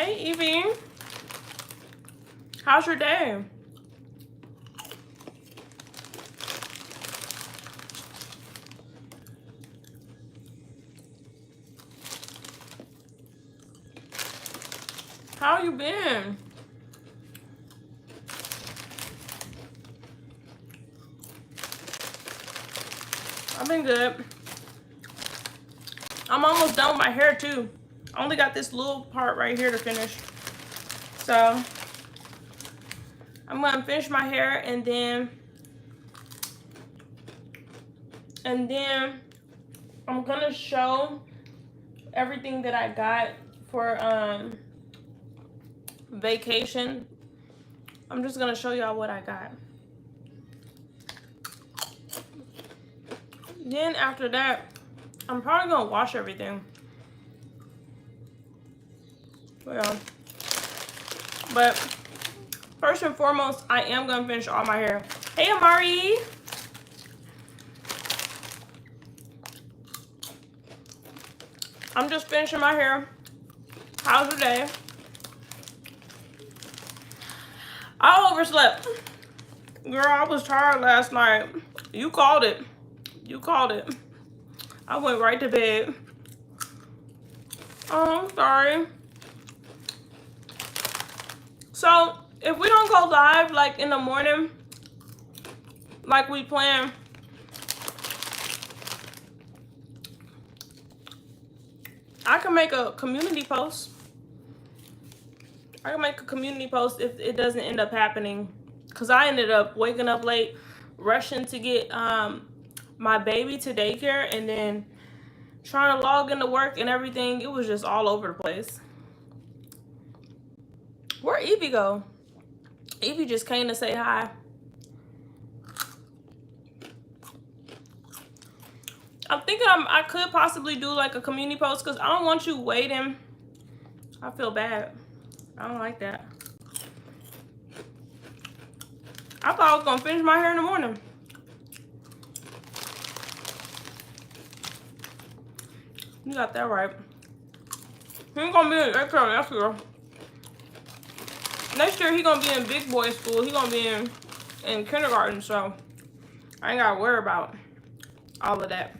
Hey, Evie. How's your day? How you been? I've been good. I'm almost done with my hair too. I only got this little part right here to finish. So I'm gonna finish my hair and then I'm gonna show everything that I got for vacation. I'm just gonna show y'all what I got. Then after that, I'm probably gonna wash everything. Yeah. But first and foremost, I am gonna finish all my hair. Hey, Amari. I'm just finishing my hair. How's your day? I overslept. Girl, I was tired last night. You called it. You called it. I went right to bed. Oh, I'm sorry. So, if we don't go live, like, in the morning, like we planned, I can make a community post. I can make a community post if it doesn't end up happening. Because I ended up waking up late, rushing to get my baby to daycare, and then trying to log into work and everything. It was just all over the place. Where'd Evie go? Evie just came to say hi. I'm thinking I could possibly do like a community post because I don't want you waiting. I feel bad. I don't like that. I thought I was gonna finish my hair in the morning. You got that right. He ain't gonna be in daycare next year. Next year he gonna be in big boy school. He gonna be in kindergarten, so I ain't gotta worry about all of that.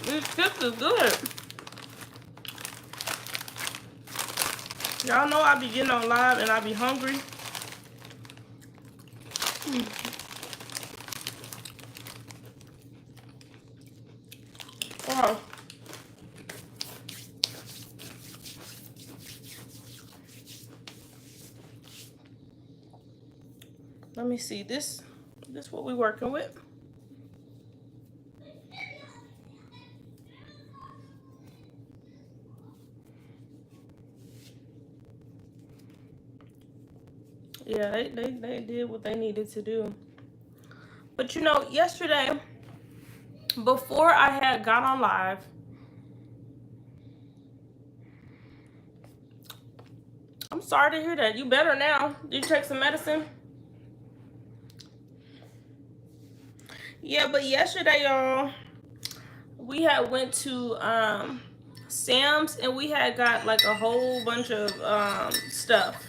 These chips is good. Y'all know I be getting on live and I be hungry. Oh. Let me see. This what we working with. Yeah, they did what they needed to do. But you know, yesterday, before I had got on live, I'm sorry to hear that. You better now. Did you take some medicine? Yeah, but yesterday, y'all, we had went to Sam's and we had got like a whole bunch of stuff.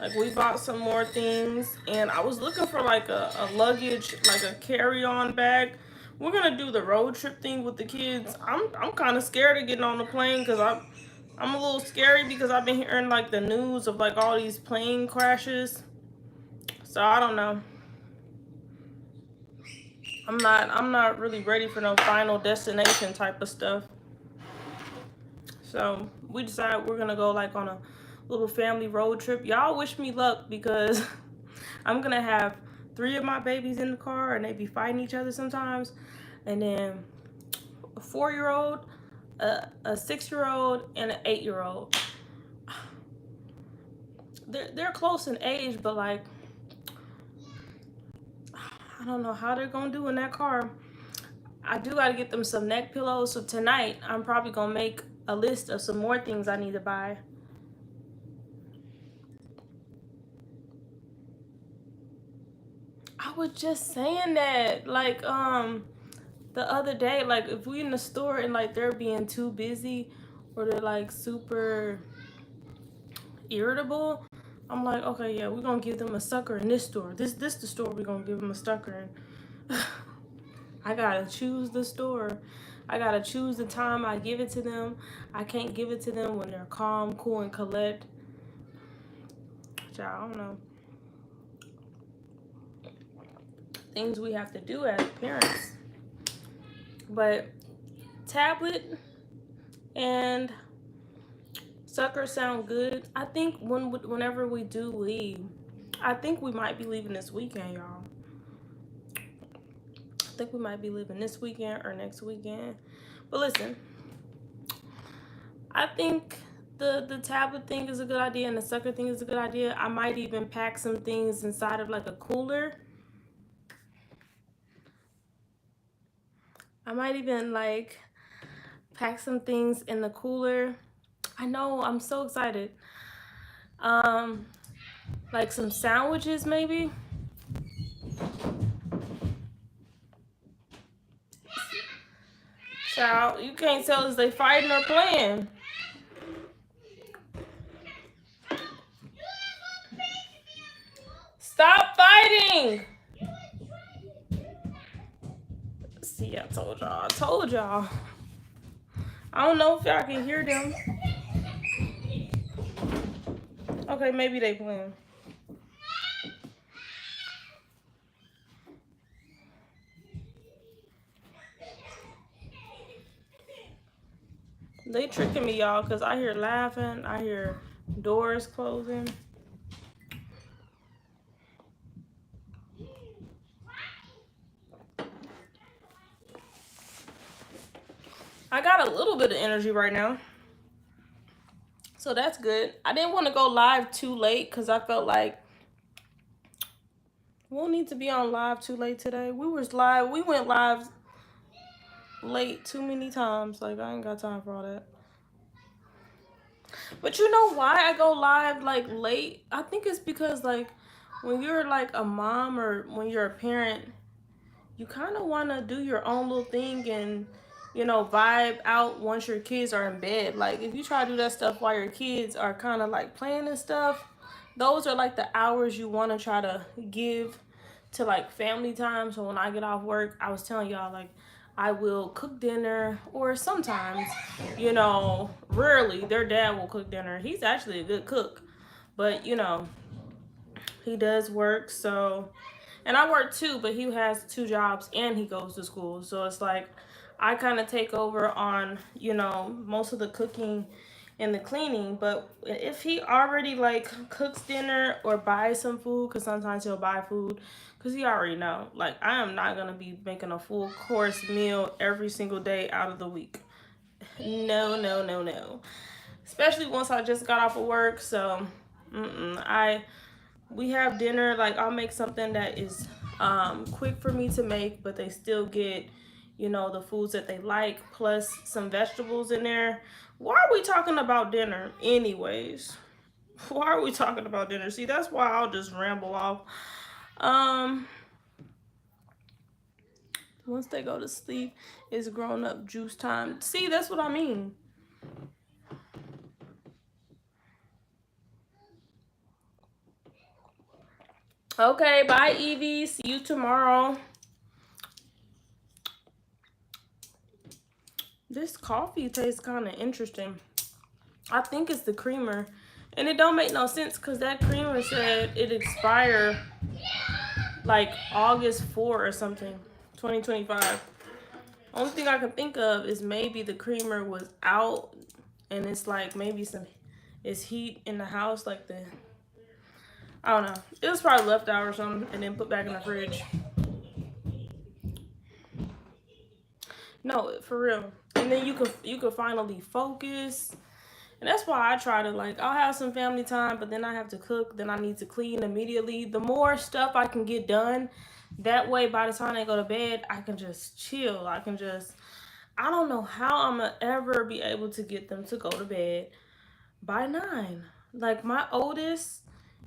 Like we bought some more things and I was looking for like a luggage, like a carry-on bag. We're gonna do the road trip thing with the kids. I'm kind of scared of getting on the plane because I'm a little scary because I've been hearing like the news of like all these plane crashes. So I don't know. I'm not really ready for no final destination type of stuff. So we decided we're gonna go like on a little family road trip. Y'all wish me luck because I'm gonna have 3 of my babies in the car and they be fighting each other sometimes. And then a 4-year-old, a 6-year-old, and an 8-year-old. They're close in age, but like I don't know how they're gonna do in that car. I do gotta get them some neck pillows. So tonight I'm probably gonna make a list of some more things I need to buy. I was just saying that, like, the other day, like if we in the store and like they're being too busy or they're like super irritable, I'm like, okay, yeah, we're gonna give them a sucker in this store. This the store we're gonna give them a sucker in. I gotta choose the store. I gotta choose the time I give it to them. I can't give it to them when they're calm, cool, and collect. I don't know. Things we have to do as parents. But tablet and sucker sound good. I think whenever we do leave, I think we might be leaving this weekend, y'all. I think we might be leaving this weekend or next weekend. But listen, I think the tablet thing is a good idea and the sucker thing is a good idea. I might even pack some things inside of like a cooler. I might even like pack some things in the cooler. I know, I'm so excited. Like some sandwiches maybe. Child, you can't tell us they fighting or playing. Stop fighting! See, I told y'all. I told y'all. I don't know if y'all can hear them. Okay, maybe they playing. They tricking me, y'all, because I hear laughing. I hear doors closing. I got a little bit of energy right now. So that's good. I didn't want to go live too late because I felt like we'll need to be on live too late today. We went live late too many times. Like, I ain't got time for all that. But you know why I go live like late? I think it's because like when you're like a mom or when you're a parent, you kind of want to do your own little thing and, you know, vibe out once your kids are in bed. Like if you try to do that stuff while your kids are kind of like playing and stuff, those are like the hours you want to try to give to like family time. So when I get off work, I was telling y'all like I will cook dinner, or sometimes, you know, rarely their dad will cook dinner. He's actually a good cook, but you know, he does work. So, and I work too, but he has two jobs and he goes to school. So it's like I kind of take over on, you know, most of the cooking and the cleaning. But if he already like cooks dinner or buys some food, because sometimes he'll buy food, because he already know, like I am not going to be making a full course meal every single day out of the week. No, no, no, no. Especially once I just got off of work. So we have dinner. Like I'll make something that is quick for me to make, but they still get, you know, the foods that they like, plus some vegetables in there. Why are we talking about dinner anyways? Why are we talking about dinner? See, that's why I'll just ramble off. Once they go to sleep, it's grown up juice time. See, that's what I mean. Okay, bye Evie. See you tomorrow. This coffee tastes kind of interesting. I think it's the creamer. And it don't make no sense because that creamer said it expired like August 4 or something, 2025. Only thing I can think of is maybe the creamer was out and it's like maybe it's heat in the house, like I don't know. It was probably left out or something and then put back in the fridge. No, for real. And then you could finally focus. And that's why I try to like, I'll have some family time, but then I have to cook. Then I need to clean immediately. The more stuff I can get done, that way by the time they go to bed, I can just chill. I don't know how I'm gonna ever be able to get them to go to bed by 9. Like my oldest,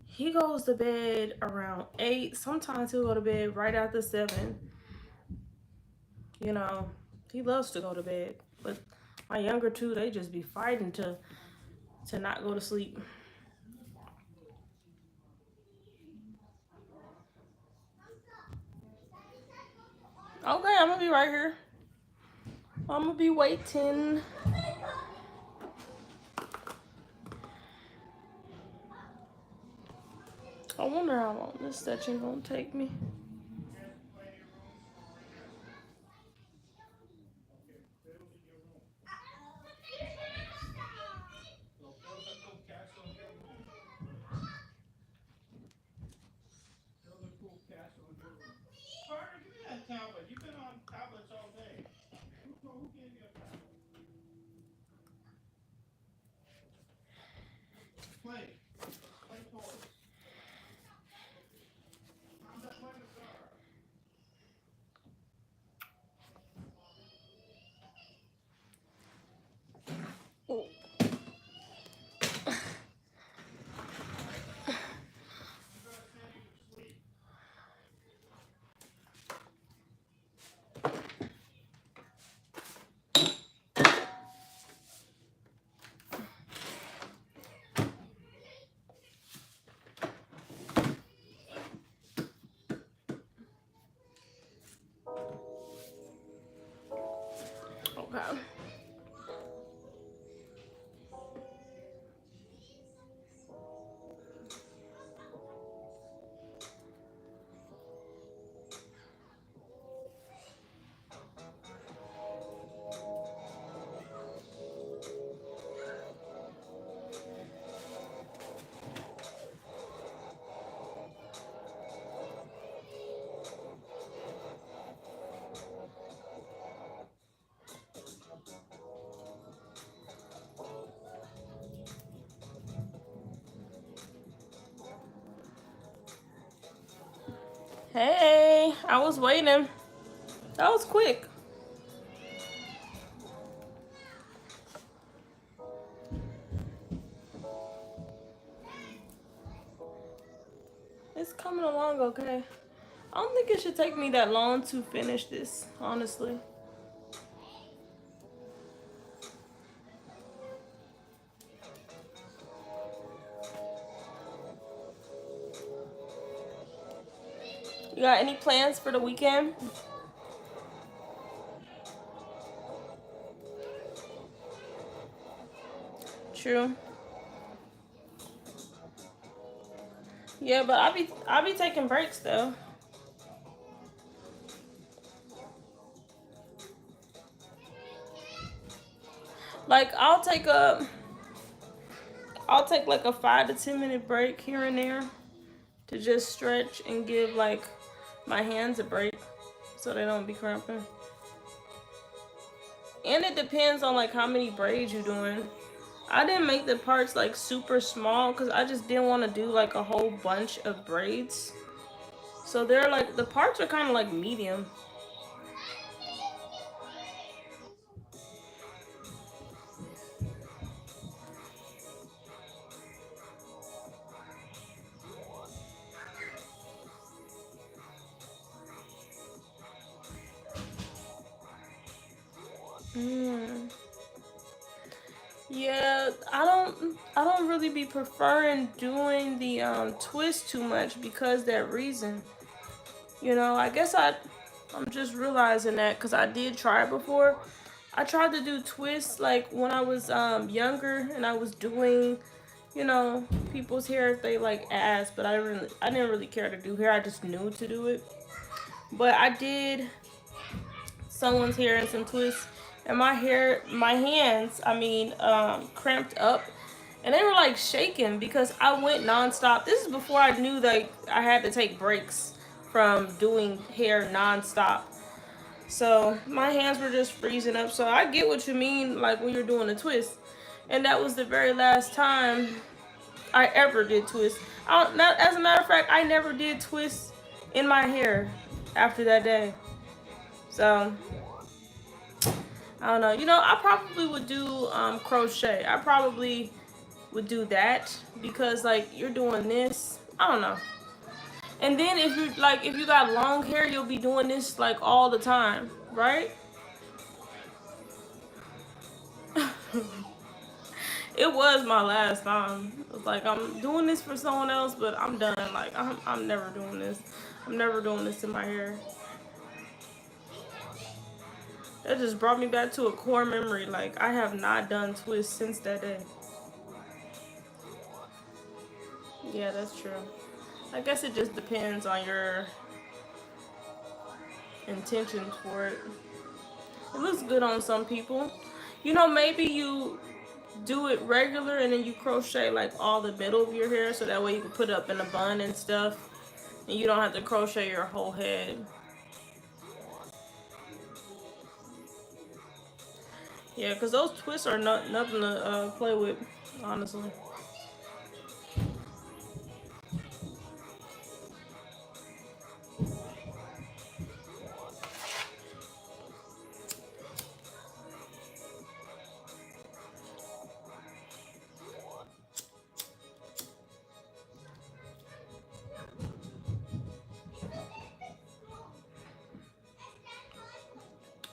he goes to bed around 8. Sometimes he'll go to bed right after 7. You know, he loves to go to bed. But my younger two, they just be fighting to not go to sleep. Okay, I'm gonna be right here. I'm gonna be waiting. I wonder how long this stitching gonna take me. Okay. Hey, I was waiting. That was quick. It's coming along okay. I don't think it should take me that long to finish this, honestly. You got any plans for the weekend? True. Yeah, but I be taking breaks though. Like I'll take like a 5 to 10 minute break here and there to just stretch and give like my hands a break so they don't be cramping. And it depends on like how many braids you're doing. I didn't make the parts like super small because I just didn't want to do like a whole bunch of braids. So they're like the parts are kind of like medium. Mm. Yeah, I don't really be preferring doing the twist too much because that reason. You know, I guess I'm just realizing that because I did try it before. I tried to do twists like when I was younger and I was doing, you know, people's hair if they like asked, but I didn't really care to do hair. I just knew to do it. But I did someone's hair and some twists, and my hands, cramped up, and they were like shaking because I went nonstop. This is before I knew that I had to take breaks from doing hair nonstop. So my hands were just freezing up. So I get what you mean, like when you're doing a twist. And that was the very last time I ever did twists. Not, as a matter of fact, I never did twists in my hair after that day. So I don't know. You know, I probably would do crochet. I probably would do that because like you're doing this. I don't know. And then if you got long hair, you'll be doing this like all the time. right? It was my last time. It was like, I'm doing this for someone else, but I'm done. Like, I'm never doing this. I'm never doing this to my hair. That just brought me back to a core memory. Like, I have not done twists since that day. Yeah, that's true. I guess it just depends on your intentions for it. It looks good on some people. You know, maybe you do it regular and then you crochet like all the middle of your hair so that way you can put it up in a bun and stuff. And you don't have to crochet your whole head. Yeah, because those twists are nothing to play with, honestly.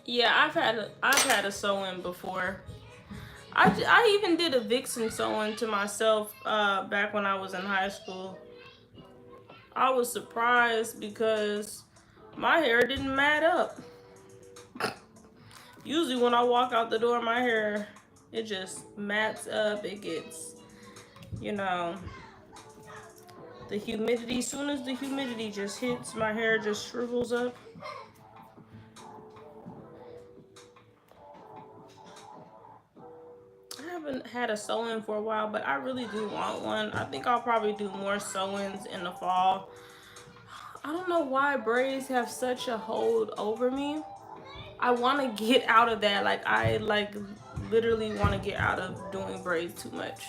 Yeah, I've had a sew-in before. I even did a Vixen sew-in to myself back when I was in high school. I was surprised because my hair didn't mat up. Usually when I walk out the door, my hair, it just mats up. It gets, you know, the humidity. Soon as the humidity just hits, my hair just shrivels up. I haven't had a sew-in for a while, but I really do want one. I think I'll probably do more sew-ins in the fall. I don't know why braids have such a hold over me. I want to get out of that. Like, I literally want to get out of doing braids too much.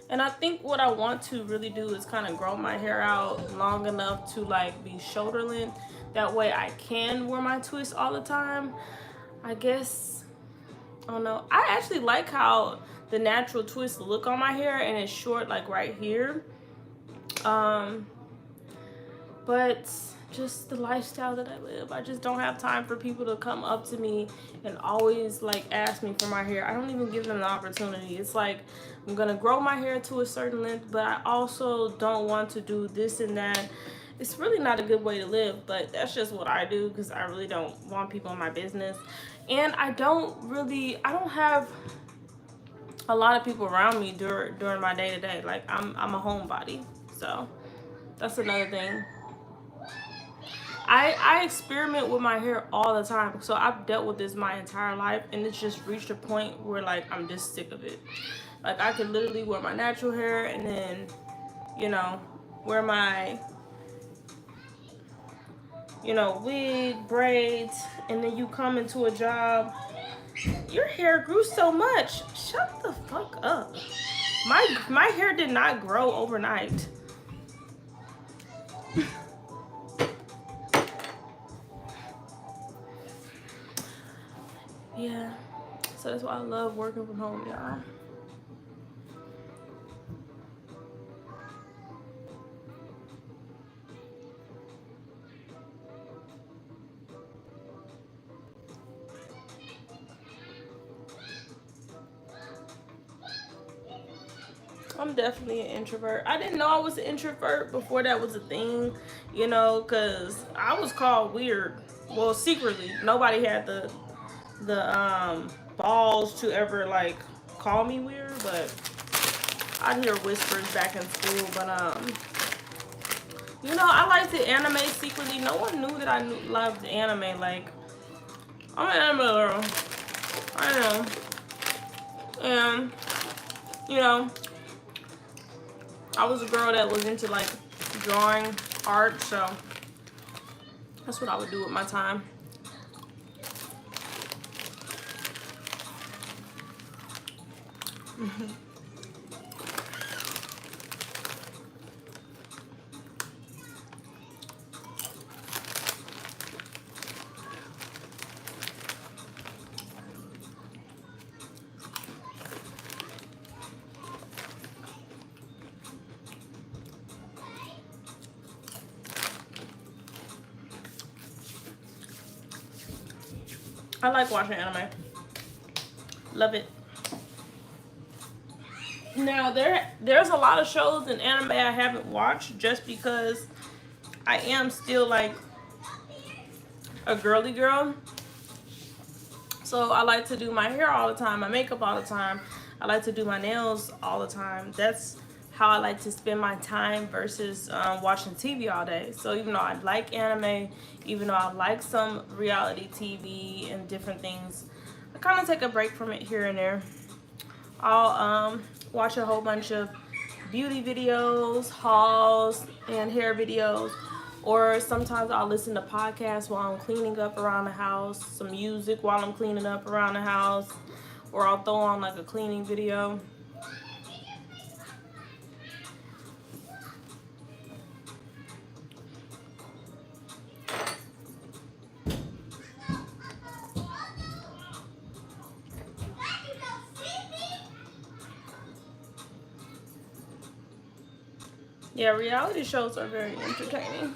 And I think what I want to really do is kind of grow my hair out long enough to like be shoulder length. That way I can wear my twists all the time. I guess, I don't know. I actually like how the natural twists look on my hair and it's short like right here. But just the lifestyle that I live, I just don't have time for people to come up to me and always like ask me for my hair. I don't even give them the opportunity. It's like, I'm gonna grow my hair to a certain length, but I also don't want to do this and that. It's really not a good way to live, but that's just what I do because I really don't want people in my business. And I don't have a lot of people around me during my day-to-day. Like, I'm a homebody, so that's another thing. I experiment with my hair all the time. So I've dealt with this my entire life, and it's just reached a point where like I'm just sick of it. Like, I could literally wear my natural hair and then, you know, wear my, wig, braids, and then you come into a job, your hair grew so much. Shut the fuck up. My hair did not grow overnight. Yeah, so that's why I love working from home, y'all. I'm definitely an introvert. I didn't know I was an introvert before that was a thing, because I was called weird. Well, secretly, nobody had the balls to ever like call me weird, but I'd hear whispers back in school. But I liked the anime secretly. No one knew that I loved anime. Like, I'm an anime girl. I know. And I was a girl that was into like drawing art, so that's what I would do with my time. I like watching anime. Love it. Now there's a lot of shows and anime I haven't watched just because I am still like a girly girl. So I like to do my hair all the time, my makeup all the time. I like to do my nails all the time. That's how I like to spend my time versus watching TV all day. So even though I like anime, even though I like some reality TV and different things, I kind of take a break from it here and there. I'll watch a whole bunch of beauty videos, hauls, and hair videos. Or sometimes I'll listen to podcasts while I'm cleaning up around the house, some music while I'm cleaning up around the house, or I'll throw on like a cleaning video. Yeah, reality shows are very entertaining.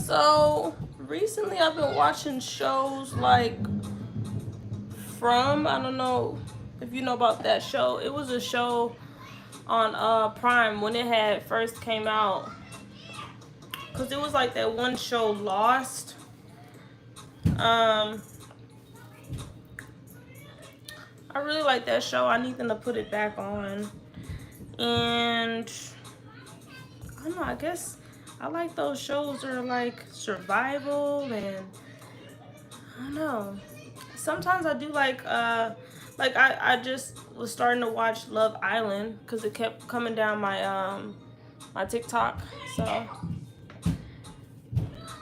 So recently I've been watching shows like I don't know if you know about that show. It was a show on Prime when it had first came out. Cause it was like that one show Lost. I really like that show. I need them to put it back on. And I don't know, I guess I like those shows that are like survival and I don't know. Sometimes I do like I just was starting to watch Love Island because it kept coming down my TikTok. So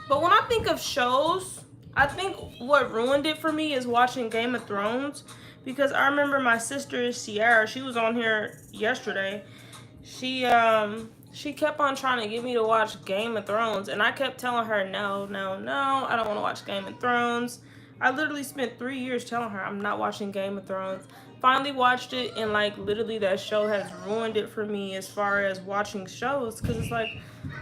but when I think of shows, I think what ruined it for me is watching Game of Thrones because I remember my sister Sierra, she was on here yesterday. She kept on trying to get me to watch Game of Thrones and I kept telling her no, I don't want to watch Game of Thrones. I literally spent 3 years telling her I'm not watching Game of Thrones. Finally watched it and like literally that show has ruined it for me as far as watching shows because it's like,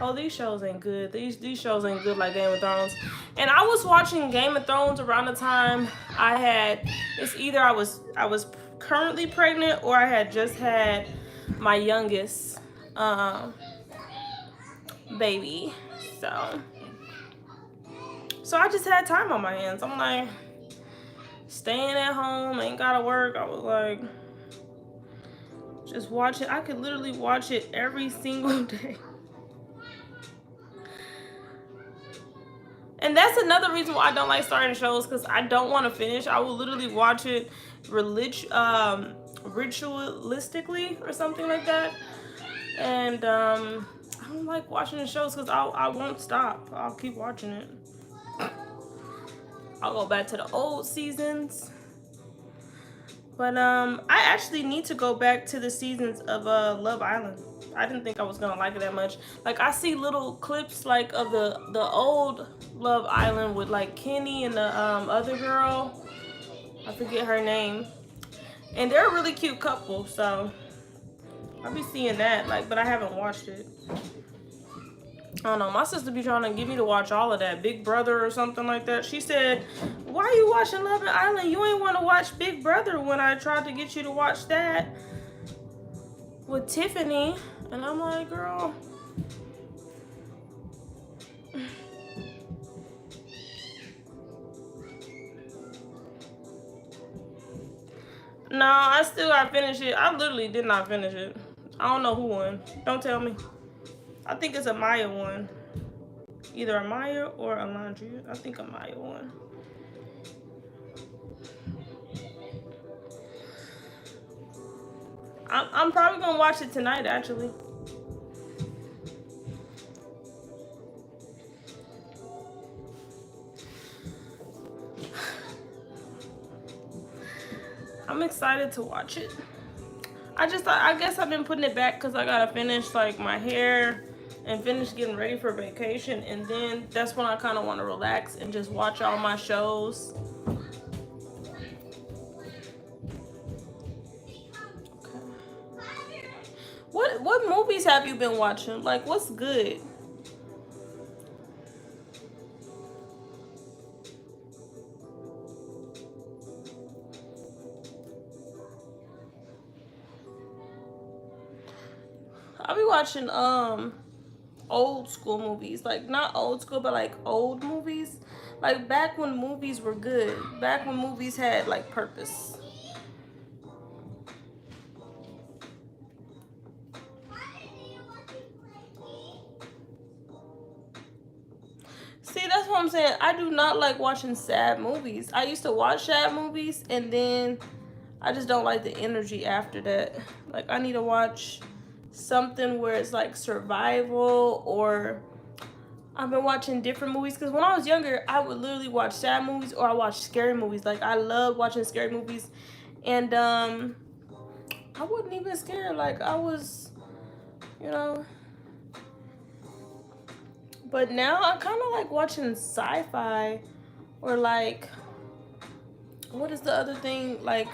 oh, these shows ain't good. These shows ain't good like Game of Thrones. And I was watching Game of Thrones around the time it's either I was currently pregnant or I had just had my youngest baby. So I just had time on my hands. I'm like staying at home, ain't gotta work. I was like just watch it. I could literally watch it every single day. And that's another reason why I don't like starting shows because I don't want to finish. I will literally watch it ritualistically or something like that. And I don't like watching the shows because I won't stop. I'll keep watching it. I'll go back to the old seasons. But I actually need to go back to the seasons of Love Island. I didn't think I was gonna like it that much. Like I see little clips like of the old Love Island with like Kenny and the other girl. I forget her name. And they're a really cute couple, so I'll be seeing that. Like, but I haven't watched it. I don't know. My sister be trying to get me to watch all of that. Big Brother or something like that. She said, why are you watching Love Island? You ain't want to watch Big Brother when I tried to get you to watch that with Tiffany. And I'm like, girl. No, I still gotta finish it. I literally did not finish it. I don't know who won. Don't tell me. I think it's Amaya won. Either Amaya or Alondria. I think Amaya won. I'm probably gonna watch it tonight, actually. excited to watch it. I guess I've been putting it back because I gotta finish like my hair and finish getting ready for vacation, and then that's when I kind of want to relax and just watch all my shows. Okay. What movies have you been watching? Like, what's good? I'll be watching old school movies, like not old school, but like old movies, like back when movies were good, back when movies had like purpose. See, that's what I'm saying. I do not like watching sad movies. I used to watch sad movies, and then I just don't like the energy after that. Like, I need to watch something where it's like survival, or I've been watching different movies because when I was younger, I would literally watch sad movies or I watch scary movies. Like, I love watching scary movies, and I wasn't even scared. Like, I was, you know. But now I kind of like watching sci-fi, or like, what is the other thing? Like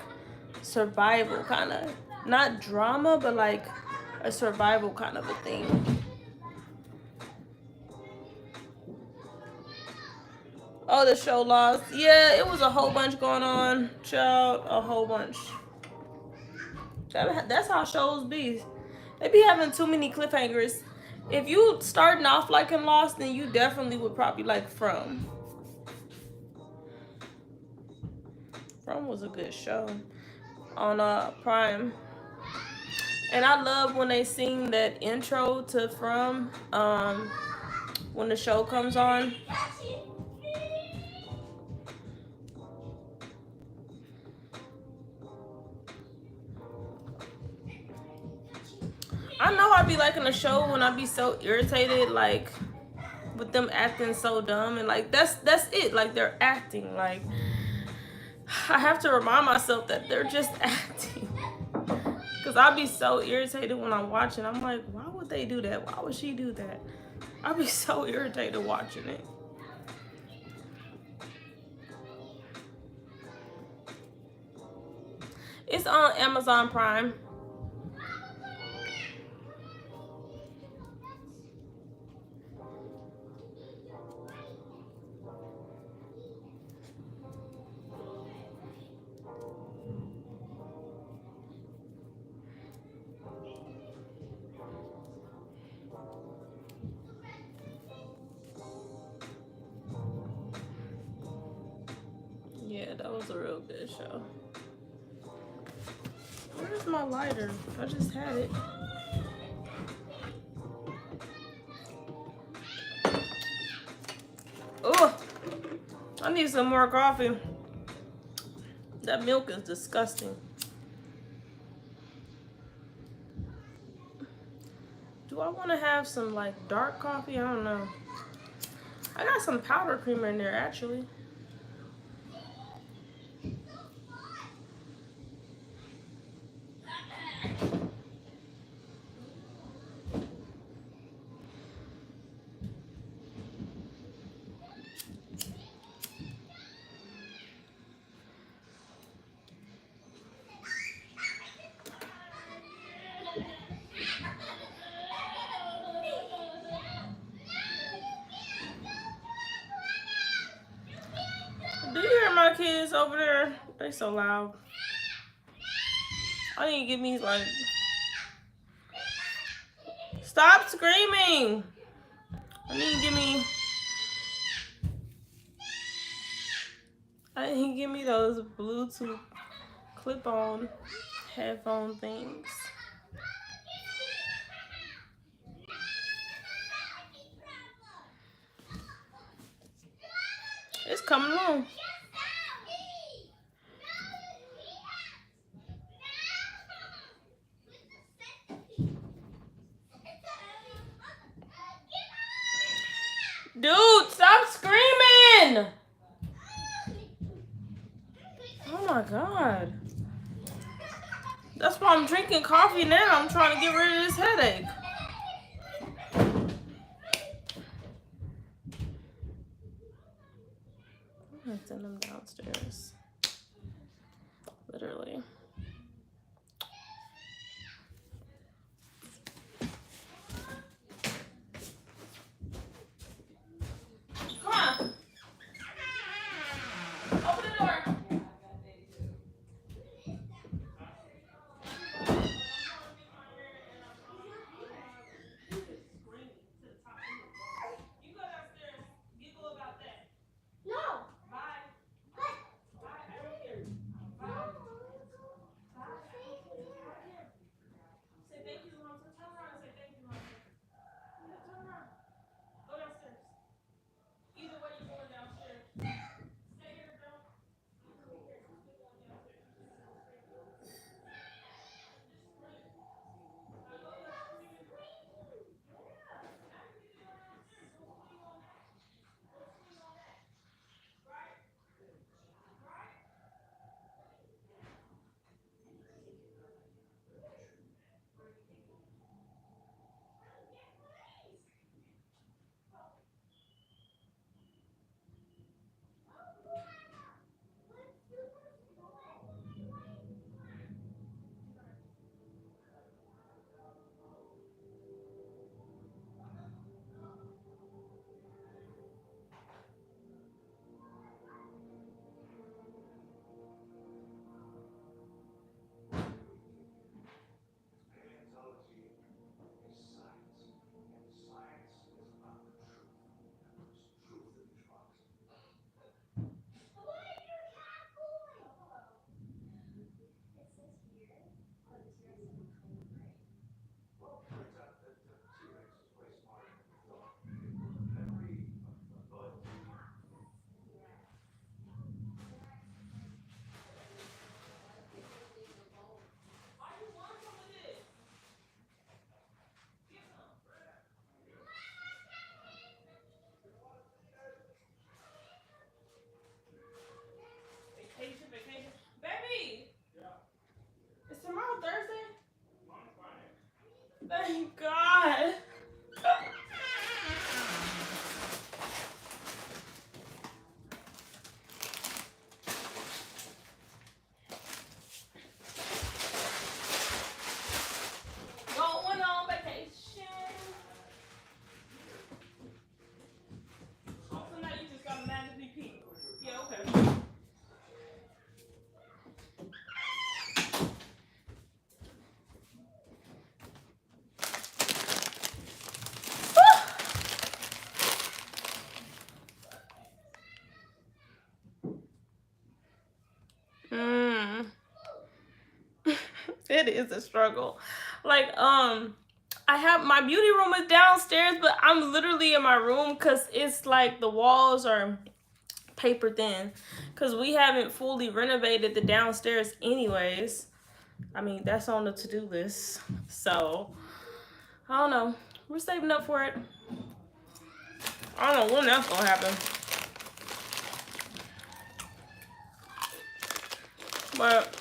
survival kind of, not drama, but like a survival kind of a thing. Oh, the show Lost. Yeah, it was a whole bunch going on, child. A whole bunch. That's how shows be. They be having too many cliffhangers. If you starting off like in Lost, then you definitely would probably like From. From was a good show on Prime. And I love when they sing that intro to From when the show comes on. I know I be liking a show when I be so irritated, like with them acting so dumb, and like that's it. Like they're acting. Like I have to remind myself that they're just acting. Cause I'll be so irritated when I'm watching. I'm like, why would they do that? Why would she do that? I'll be so irritated watching it. It's on Amazon Prime. Yeah, that was a real good show. Where's my lighter? I just had it. Oh, I need some more coffee. That milk is disgusting. Do I want to have some like dark coffee? I don't know. I got some powder creamer in there actually. Do you hear my kids over there? They so loud. I need to get me like... Stop screaming! I need to give me... I need to give me those Bluetooth clip-on headphone things. It's coming on. Dude, stop screaming! Oh my God. That's why I'm drinking coffee now. I'm trying to get rid of this headache. I'm gonna send them downstairs. Literally. Come on. Open the door. Vacation. Baby! Is tomorrow Thursday? Thank God. Going on vacation. Oh, tonight you just got magically pee. Yeah, okay. It is a struggle. Like, I have my beauty room is downstairs, but I'm literally in my room because it's like the walls are paper thin because we haven't fully renovated the downstairs anyways. I mean, that's on the to-do list. So, I don't know. We're saving up for it. I don't know when that's gonna happen. But,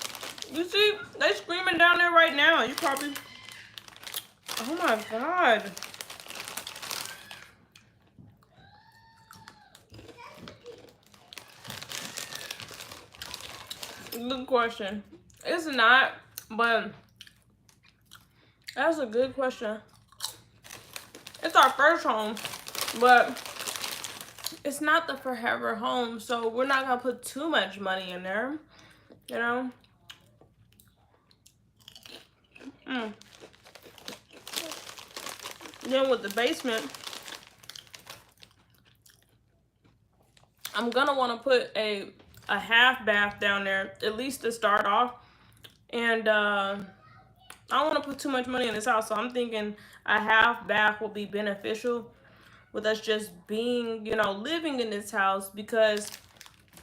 you see, they screaming down there right now. You probably... Oh my God. Good question. It's not, but that's a good question. It's our first home, but it's not the forever home, so we're not gonna put too much money in there, you know? Then with the basement, I'm gonna want to put a half bath down there, at least to start off. And I don't want to put too much money in this house, so I'm thinking a half bath will be beneficial with us just being, you know, living in this house, because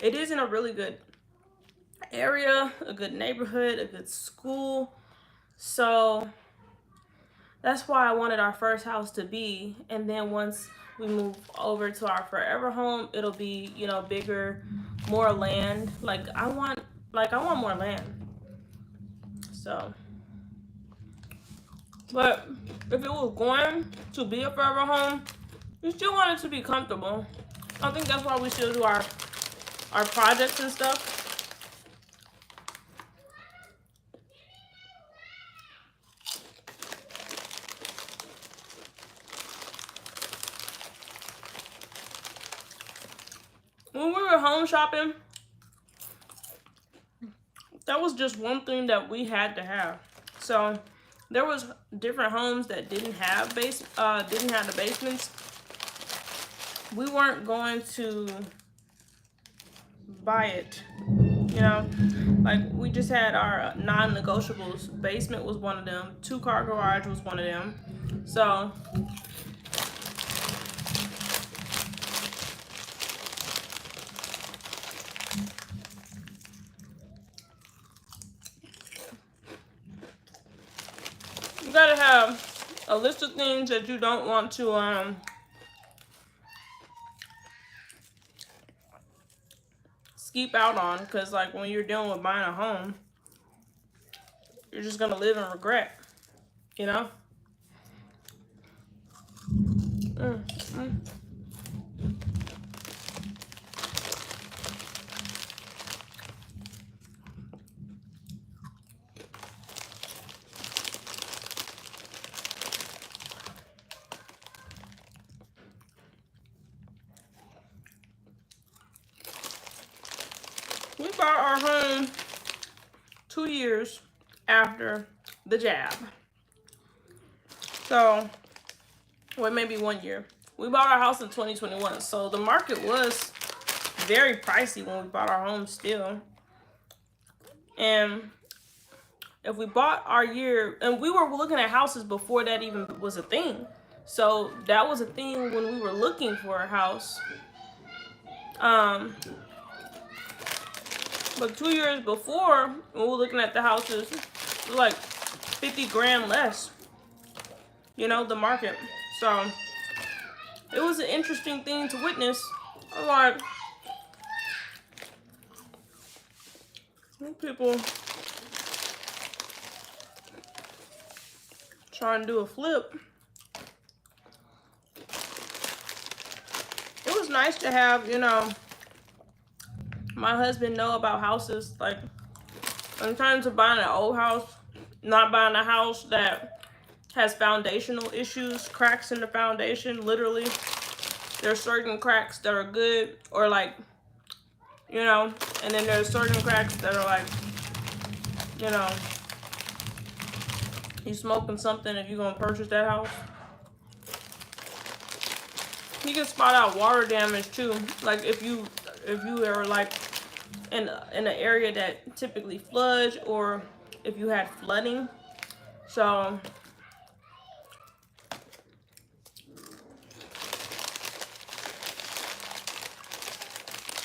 it is in a really good area, a good neighborhood, a good school. So that's why I wanted our first house to be. And then once we move over to our forever home, it'll be, you know, bigger, more land. Like I want more land. So But if it was going to be a forever home, we still want it to be comfortable. I think that's why we still do our projects and stuff. When we were home shopping, that was just one thing that we had to have. So there was different homes that didn't have the basements. We weren't going to buy it, you know. Like, we just had our non-negotiables. Basement was one of them. 2-car garage was one of them. So you gotta have a list of things that you don't want to skeep out on, because like when you're dealing with buying a home, you're just gonna live in regret, you know. We bought our home 2 years after the jab. So, well, maybe 1 year. We bought our house in 2021, so the market was very pricey when we bought our home still. And if we bought our year, and we were looking at houses before that even was a thing. So that was a thing when we were looking for a house. But 2 years before, when we were looking at the houses, it was like 50 grand less, you know, the market. So it was an interesting thing to witness. I was like, people trying to do a flip. It was nice to have, you know, my husband know about houses. Like, in terms of buying an old house, not buying a house that has foundational issues, cracks in the foundation, literally. There's certain cracks that are good, or like, you know, and then there's certain cracks that are like, you know, you smoking something if you're gonna purchase that house. You can spot out water damage too. Like, if you are like in an area that typically floods, or if you had flooding. So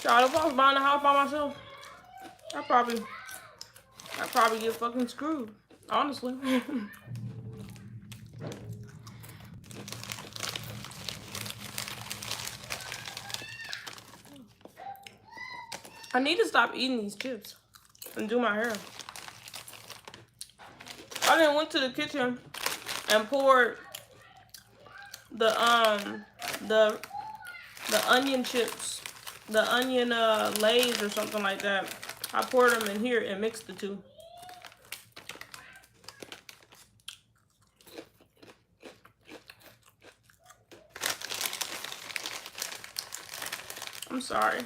child, if I was buying a house by myself, I'd probably get fucking screwed, honestly. I need to stop eating these chips and do my hair. I then went to the kitchen and poured the onion chips, the onion Lay's or something like that. I poured them in here and mixed the two. I'm sorry.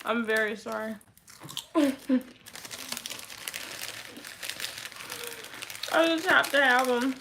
I'm very sorry. I just have to have them.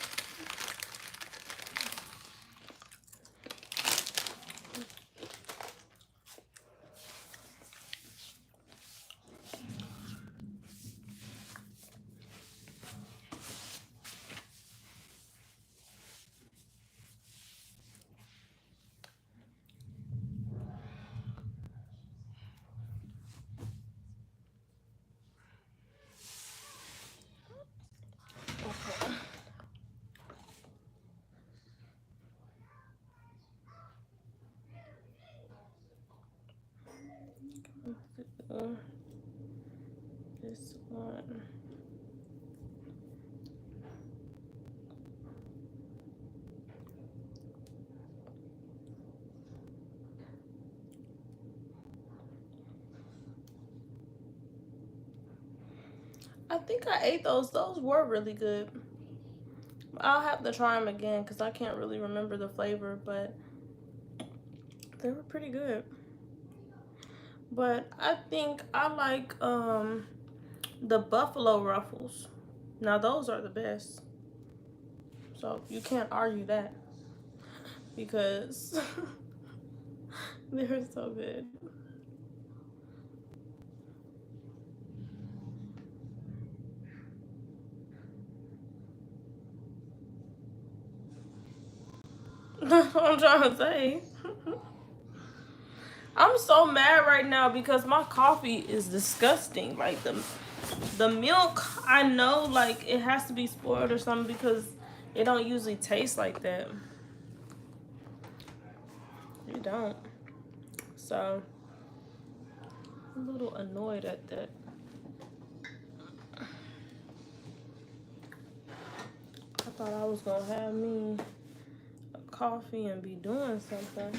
This one. I think I ate those. Those were really good. I'll have to try them again because I can't really remember the flavor, but they were pretty good. But I think I like the buffalo ruffles. Now those are the best. So you can't argue that because they're so good. That's what I'm trying to say. I'm so mad right now because my coffee is disgusting. Like the milk, I know like it has to be spoiled or something because it don't usually taste like that. It don't. So I'm a little annoyed at that. I thought I was gonna have me a coffee and be doing something.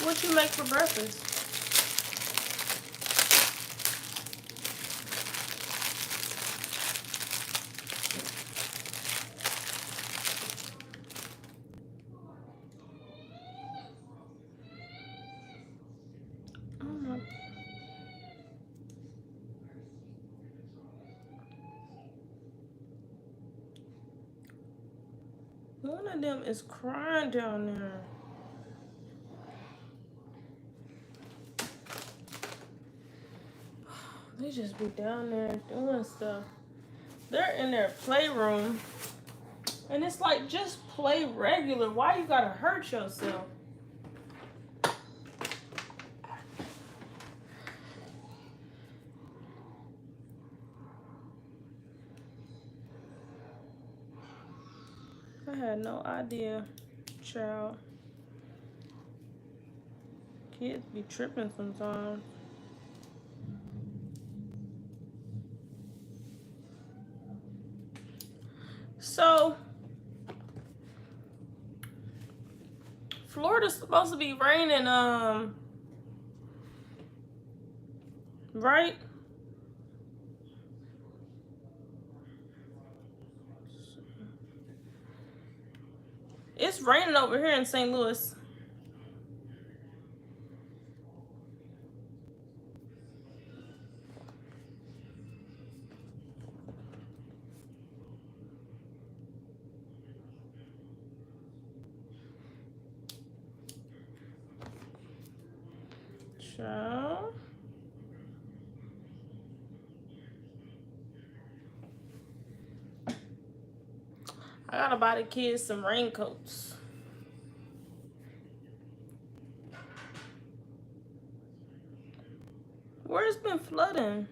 What you make for breakfast? One of them is crying down there. They just be down there doing stuff. They're in their playroom. And it's like, just play regular. Why you gotta hurt yourself? I had no idea, child. Kids be tripping sometimes. So, Florida's supposed to be raining, right? It's raining over here in St. Louis. Child. I gotta buy the kids some raincoats. Where's been flooding?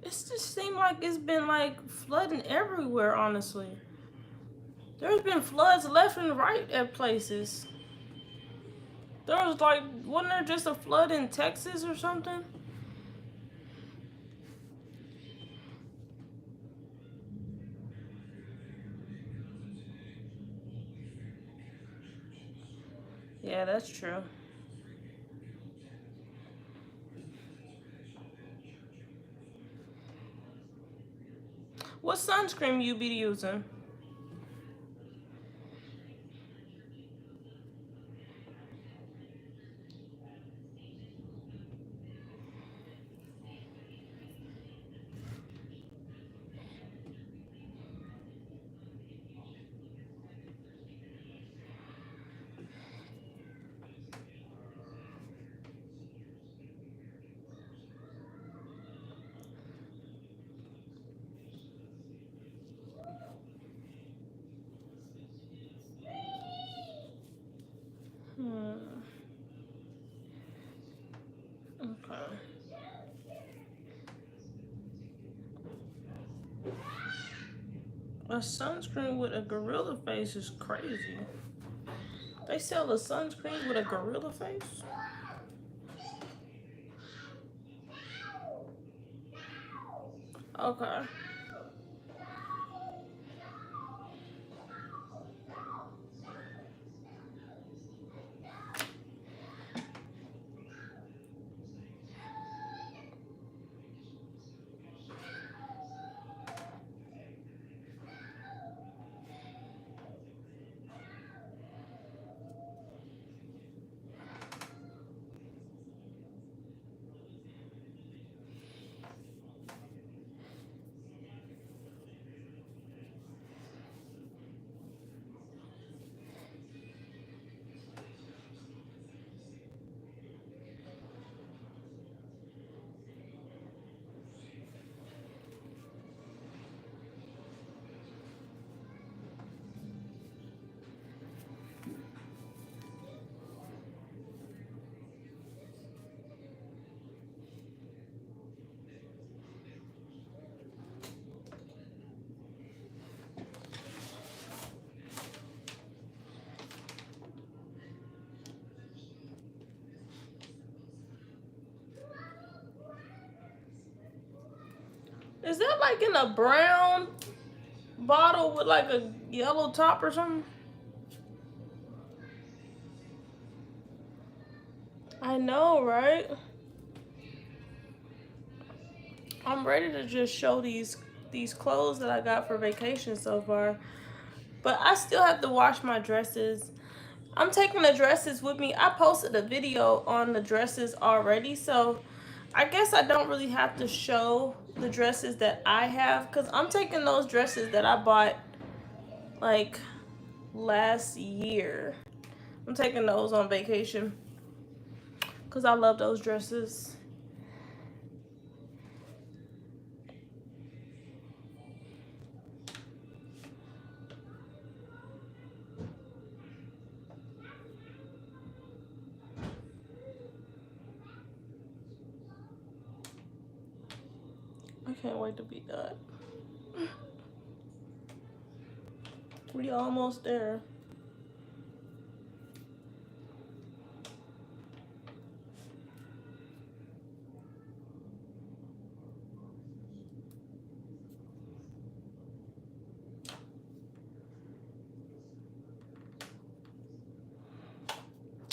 It's just seemed like it's been like flooding everywhere, honestly. There's been floods left and right at places. There was like, wasn't there just a flood in Texas or something? Yeah, that's true. What sunscreen you be using? Okay. A sunscreen with a gorilla face is crazy. They sell a sunscreen with a gorilla face. Okay. Is that like in a brown bottle with like a yellow top or something? I know, right? I'm ready to just show these clothes that I got for vacation so far. But I still have to wash my dresses. I'm taking the dresses with me. I posted a video on the dresses already, so I guess I don't really have to show the dresses that I have, because I'm taking those dresses that I bought like last year. I'm taking those on vacation because I love those dresses. I can't wait to be done. We almost there.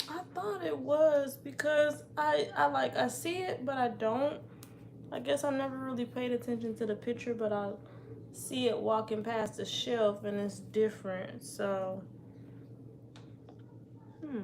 I thought it was because I see it, but I don't. I guess I never really paid attention to the picture, but I see it walking past the shelf and it's different. So, hmm.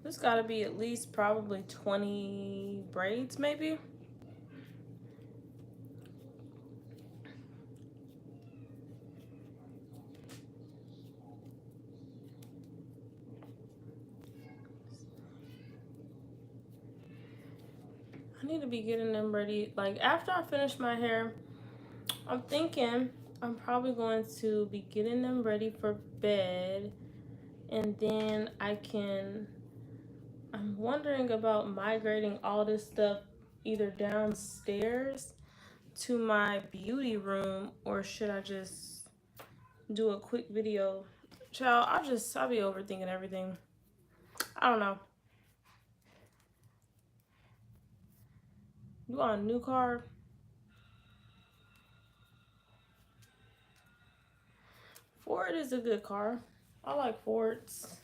This gotta be at least probably 20 braids, maybe. I need to be getting them ready. Like, after I finish my hair, I'm thinking I'm probably going to be getting them ready for bed. And then I'm wondering about migrating all this stuff either downstairs to my beauty room, or should I just do a quick video? Child, I'll be overthinking everything. I don't know. You want a new card? Ford is a good car. I like Fords.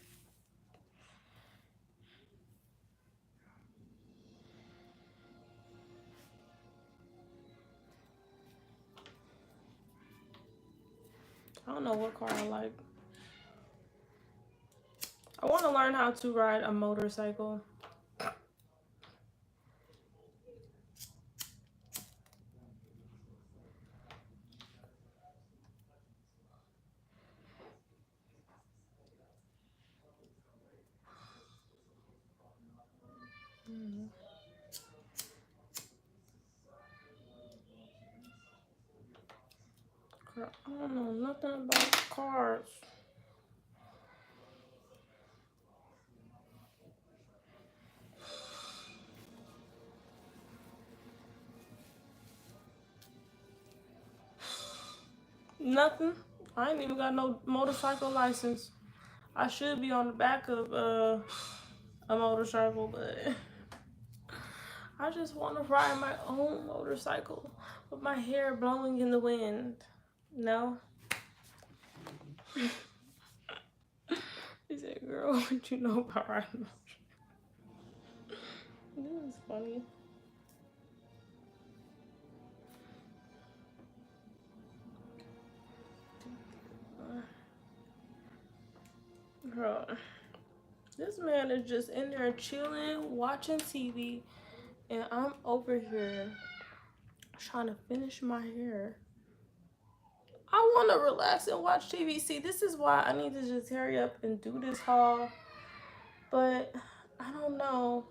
I don't know what car I like. I want to learn how to ride a motorcycle. Girl, I don't know nothing about cars. Nothing. I ain't even got no motorcycle license. I should be on the back of a motorcycle, but I just want to ride my own motorcycle with my hair blowing in the wind. No? He said, girl, what you know about riding a motorcycle? This is funny. Girl, this man is just in there chilling, watching TV, and I'm over here trying to finish my hair. I want to relax and watch TV. See, this is why I need to just hurry up and do this haul. But I don't know.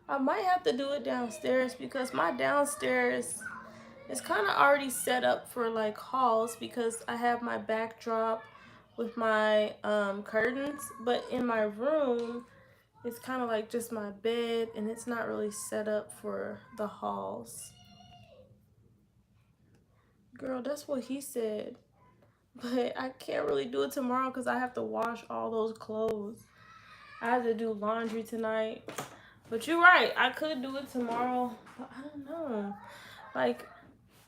I might have to do it downstairs because my downstairs is kind of already set up for like hauls because I have my backdrop with my curtains. But in my room, it's kind of like just my bed and it's not really set up for the hauls. Girl, that's what he said. But I can't really do it tomorrow because I have to wash all those clothes. I have to do laundry tonight. But you're right. I could do it tomorrow. But I don't know. Like,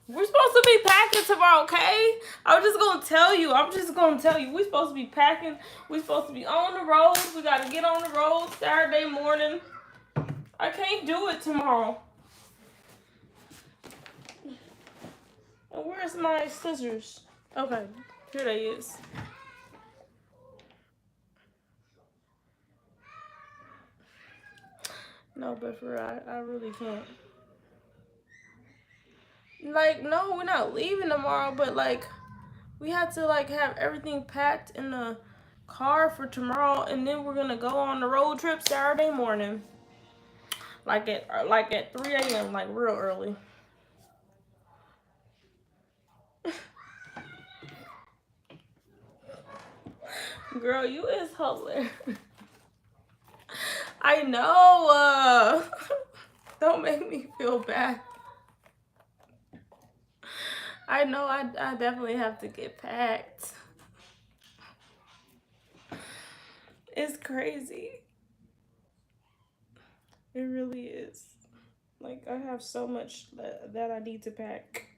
we're supposed to be packing tomorrow, okay? I'm just going to tell you. We're supposed to be packing. We're supposed to be on the road. We got to get on the road Saturday morning. I can't do it tomorrow. And where's my scissors? Okay. Here they is. No, but for real, I really can't. Like, no, we're not leaving tomorrow, but like, we have to like have everything packed in the car for tomorrow, and then we're gonna go on the road trip Saturday morning, like at 3 a.m. like real early. Girl, you is hilarious. I know. Don't make me feel bad. I know. I definitely have to get packed. It's crazy. It really is. Like, I have so much that I need to pack.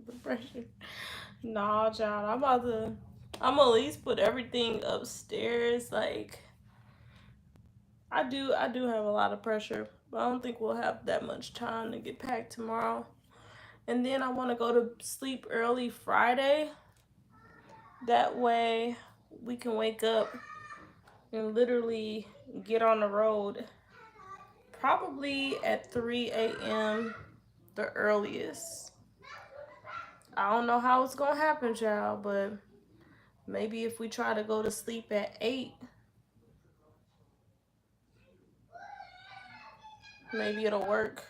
The pressure. Nah, child. I'm gonna at least put everything upstairs. Like, I do have a lot of pressure, but I don't think we'll have that much time to get packed tomorrow. And then I want to go to sleep early Friday. That way we can wake up and literally get on the road probably at 3 a.m. the earliest. I don't know how it's gonna happen, child, but maybe if we try to go to sleep at 8, maybe it'll work.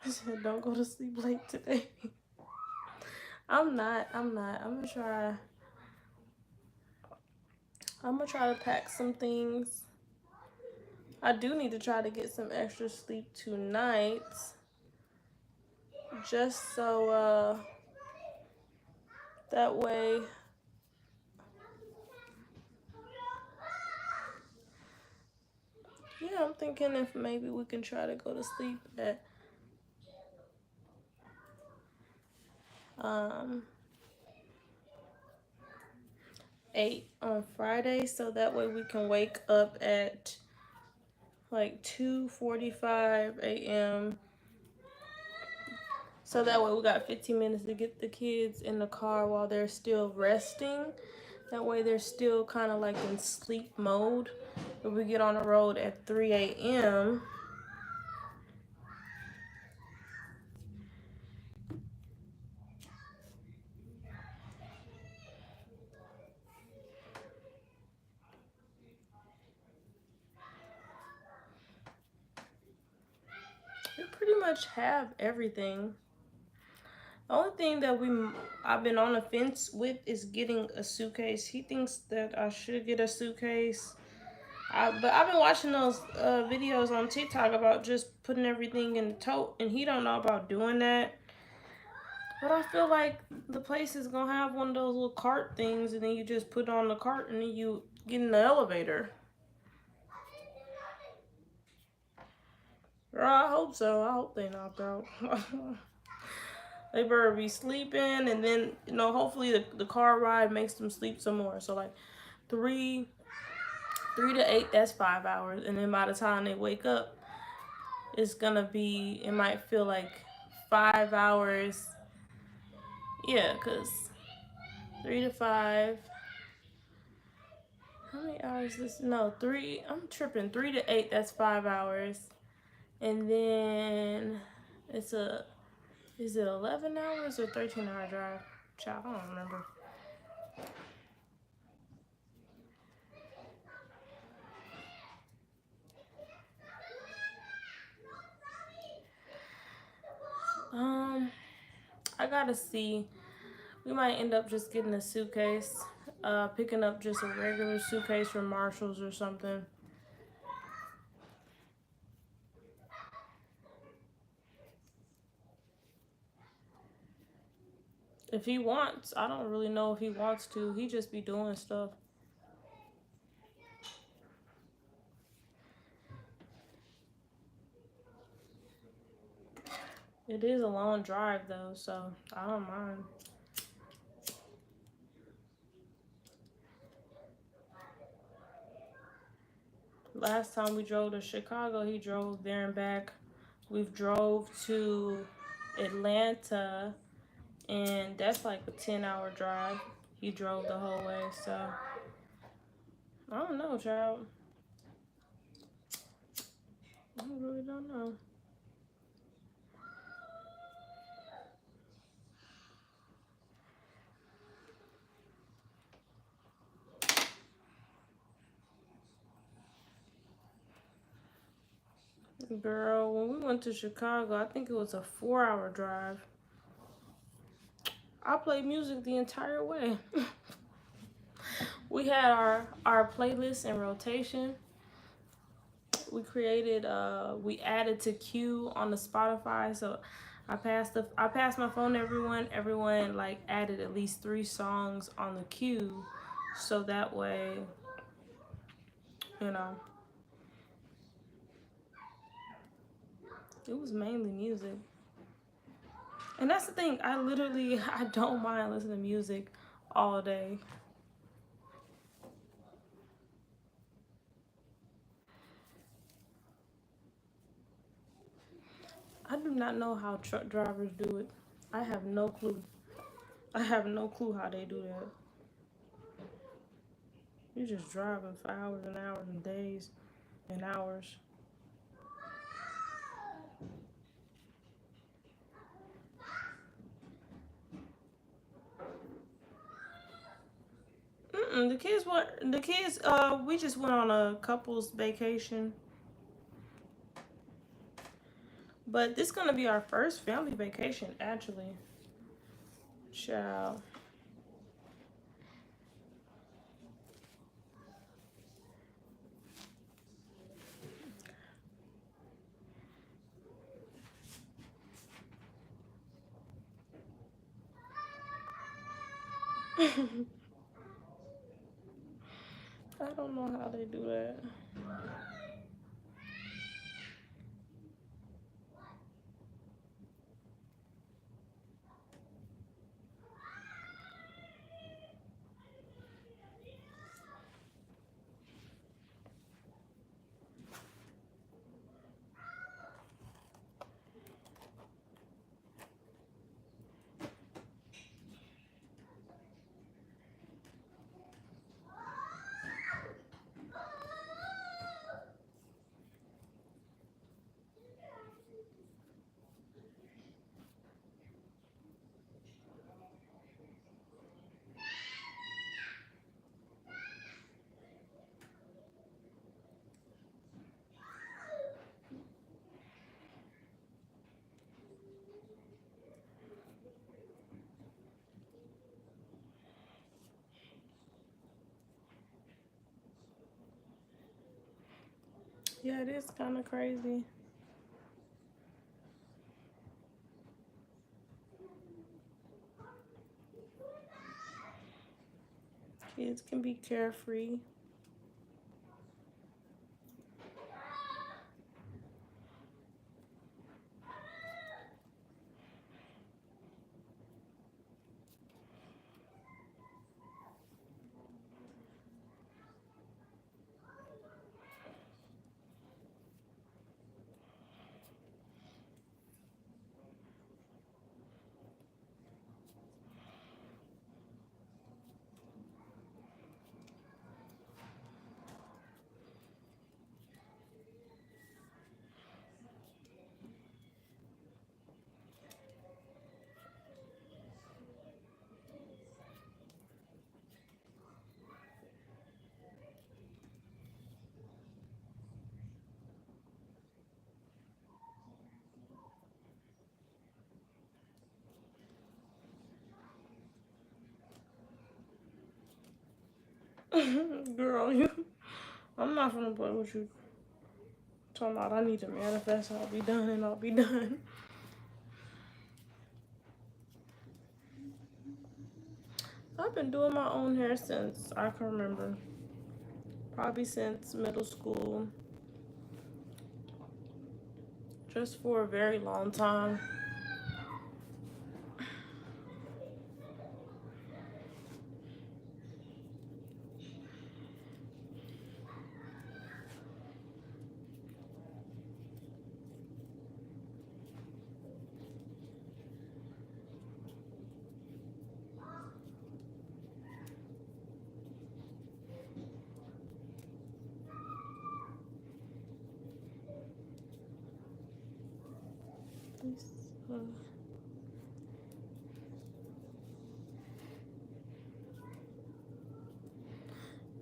I said, don't go to sleep late today. I'm not. I'm gonna try. I'm gonna try to pack some things. I do need to try to get some extra sleep tonight, just so that way yeah, I'm thinking if maybe we can try to go to sleep at 8 on Friday, so that way we can wake up at like 2:45 a.m. So that way we got 15 minutes to get the kids in the car while they're still resting. That way they're still kind of like in sleep mode. If we get on the road at 3 a.m., we pretty much have everything. The only thing that I've been on the fence with is getting a suitcase. He thinks that I should get a suitcase. But I've been watching those videos on TikTok about just putting everything in the tote, and he don't know about doing that. But I feel like the place is gonna have one of those little cart things, and then you just put it on the cart, and then you get in the elevator. Girl, I hope so. I hope they knocked out. They better be sleeping, and then hopefully the car ride makes them sleep some more. So like three to 8, that's 5 hours, and then by the time they wake up, it's gonna be. It might feel like 5 hours. Yeah, cause 3 to 5. How many hours is this? No, 3. I'm tripping. 3 to 8. That's 5 hours, and then it's a. Is it 11 hours or 13-hour drive? Child, I don't remember. I gotta see. We might end up just getting a suitcase, picking up just a regular suitcase from Marshalls or something. If he wants, I don't really know if he wants to. He just be doing stuff. It is a long drive though, so I don't mind. Last time we drove to Chicago, he drove there and back. We've drove to Atlanta, and that's like a 10-hour drive. He drove the whole way, so I don't know, child. I really don't know. Girl, when we went to Chicago, I think it was a 4-hour drive. I played music the entire way. We had our playlist in rotation. We created we added to queue on the Spotify, so I passed my phone to everyone like added at least 3 songs on the queue, so that way you know it was mainly music. And that's the thing, I don't mind listening to music all day. I do not know how truck drivers do it. I have no clue. I have no clue how they do that. You're just driving for hours and hours and days and hours. The kids went. The kids. We just went on a couple's vacation. But this is gonna be our first family vacation, actually. Child. I don't know how they do that. Yeah, it is kind of crazy. Kids can be carefree. Girl, I'm not gonna play with you. Talking about I need to manifest, I'll be done and I'll be done. I've been doing my own hair since I can remember. Probably since middle school. Just for a very long time.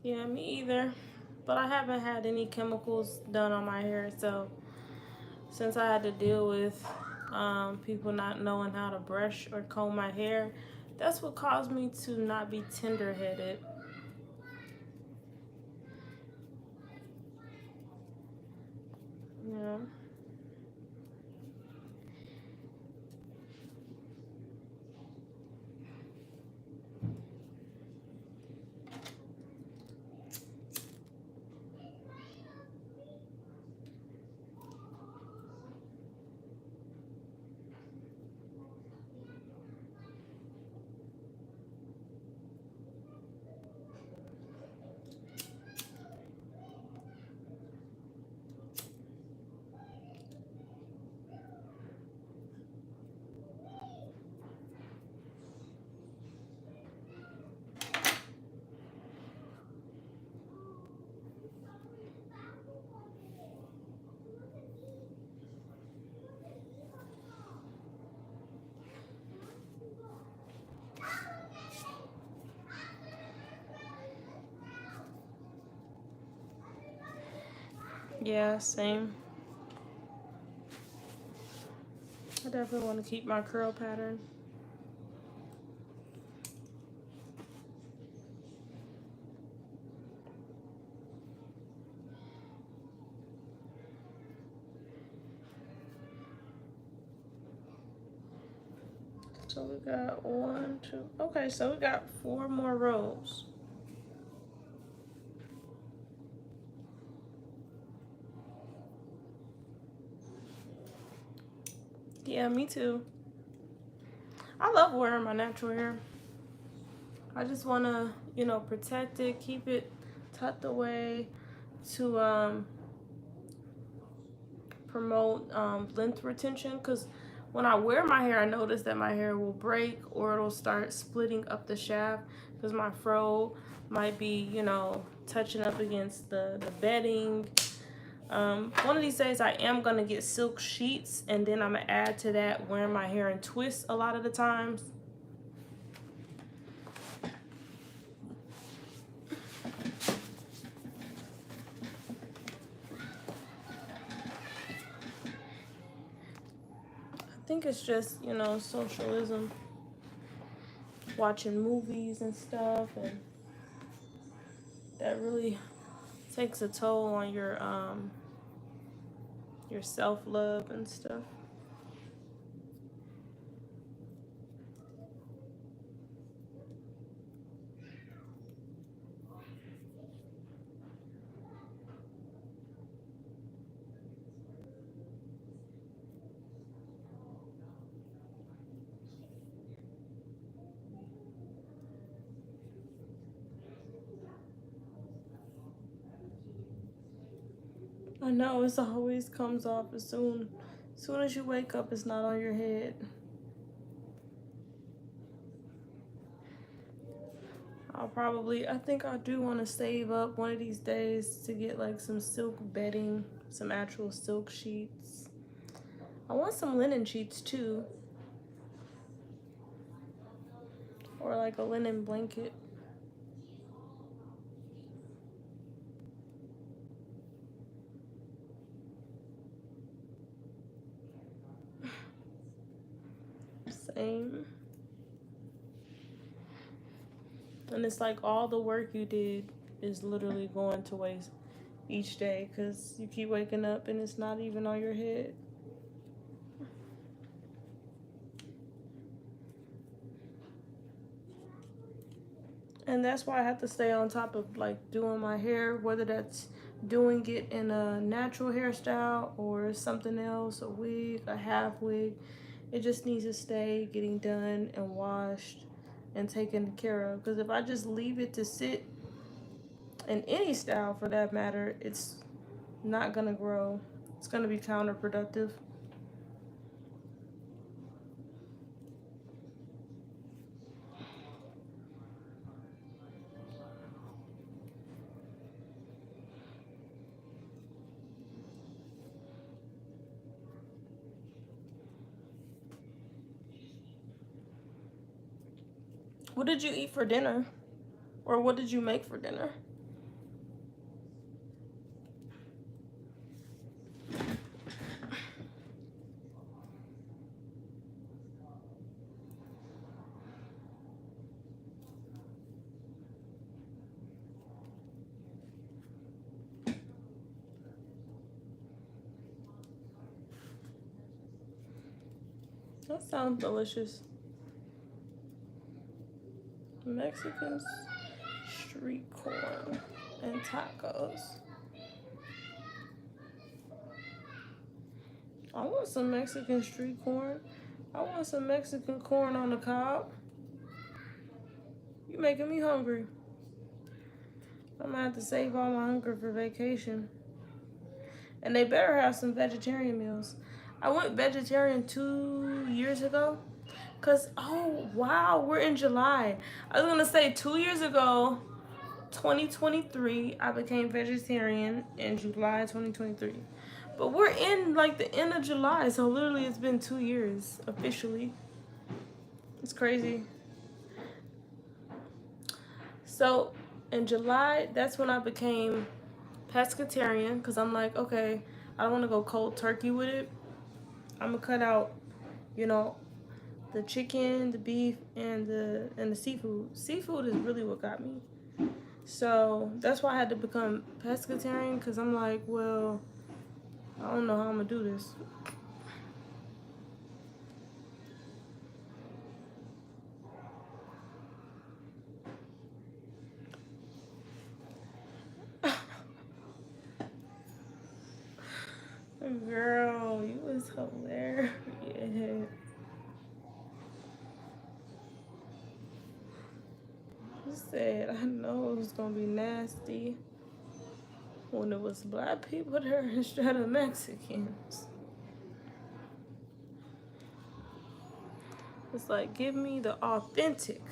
Yeah, me either. But I haven't had any chemicals done on my hair, so since I had to deal with people not knowing how to brush or comb my hair, that's what caused me to not be tender-headed. Yeah. Yeah, same. I definitely want to keep my curl pattern. So we got 1, 2. Okay, so we got 4 more rows. Yeah, me too. I love wearing my natural hair. I just want to, you know, protect it, keep it tucked away to promote length retention. Because when I wear my hair, I notice that my hair will break or it'll start splitting up the shaft because my fro might be, you know, touching up against the bedding. One of these days I am gonna get silk sheets, and then I'm gonna add to that wearing my hair in twists a lot of the times. I think it's just, you know, socialism, watching movies and stuff, and that really takes a toll on your self-love and stuff. I know it always comes off as soon as you wake up, it's not on your head. I think I do want to save up one of these days to get like some silk bedding, some actual silk sheets. I want some linen sheets too, or like a linen blanket. Same. And it's like all the work you did is literally going to waste each day because you keep waking up and it's not even on your head. And that's why I have to stay on top of like doing my hair, whether that's doing it in a natural hairstyle or something else, a wig, a half wig. It just needs to stay getting done and washed and taken care of. Because if I just leave it to sit in any style for that matter, it's not gonna grow. It's gonna be counterproductive. What did you eat for dinner? Or what did you make for dinner? That sounds delicious. Mexican street corn and tacos. I want some Mexican street corn. I want some Mexican corn on the cob. You making me hungry. I'm gonna have to save all my hunger for vacation. And they better have some vegetarian meals. I went vegetarian 2 years ago. Cause, oh wow, we're in July. I was gonna say 2 years ago, 2023, I became vegetarian in July 2023. But we're in like the end of July, so literally it's been 2 years officially. It's crazy. So in July, that's when I became pescatarian because I'm like, okay, I don't want to go cold turkey with it. I'm gonna cut out, you know, the chicken, the beef, and the seafood. Seafood is really what got me. So that's why I had to become pescatarian because I'm like, well, I don't know how I'm gonna do this. Girl, you was hilarious. You said, I know it was gonna be nasty when it was black people there instead of Mexicans. It's like, give me the authentic.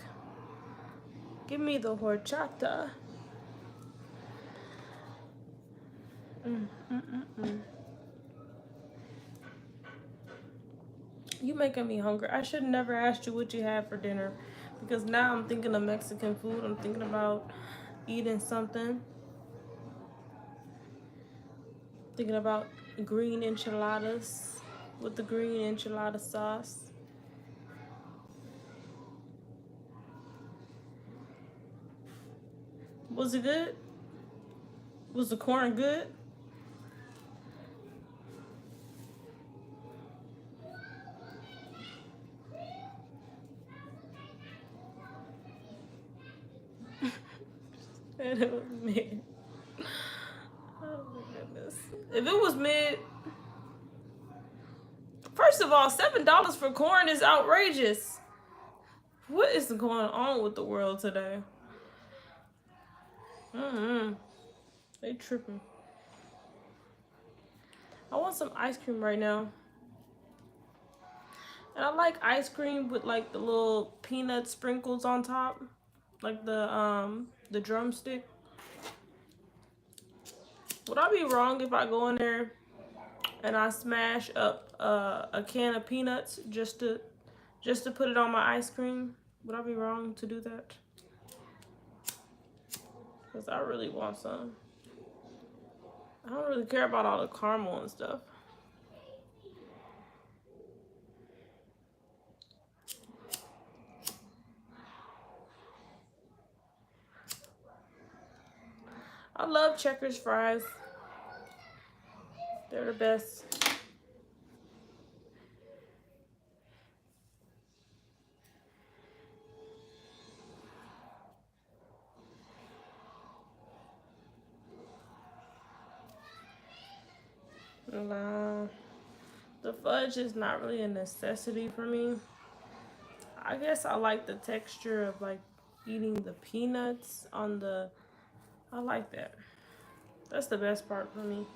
Give me the horchata. You making me hungry. I should never asked you what you had for dinner, because now I'm thinking of Mexican food. I'm thinking about eating something. Thinking about green enchiladas with the green enchilada sauce. Was it good? Was the corn good? And it was mid. Oh my goodness. If it was mid, first of all, $7 for corn is outrageous. What is going on with the world today? They tripping. I want some ice cream right now. And I like ice cream with like the little peanut sprinkles on top. Like the drumstick. Would I be wrong if I go in there and I smash up a can of peanuts just to put it on my ice cream? Would I be wrong to do that? Because I really want some. I don't really care about all the caramel and stuff. I love Checkers fries. They're the best. Nah, the fudge is not really a necessity for me. I guess I like the texture of like eating the peanuts on the, I like that. That's the best part for me.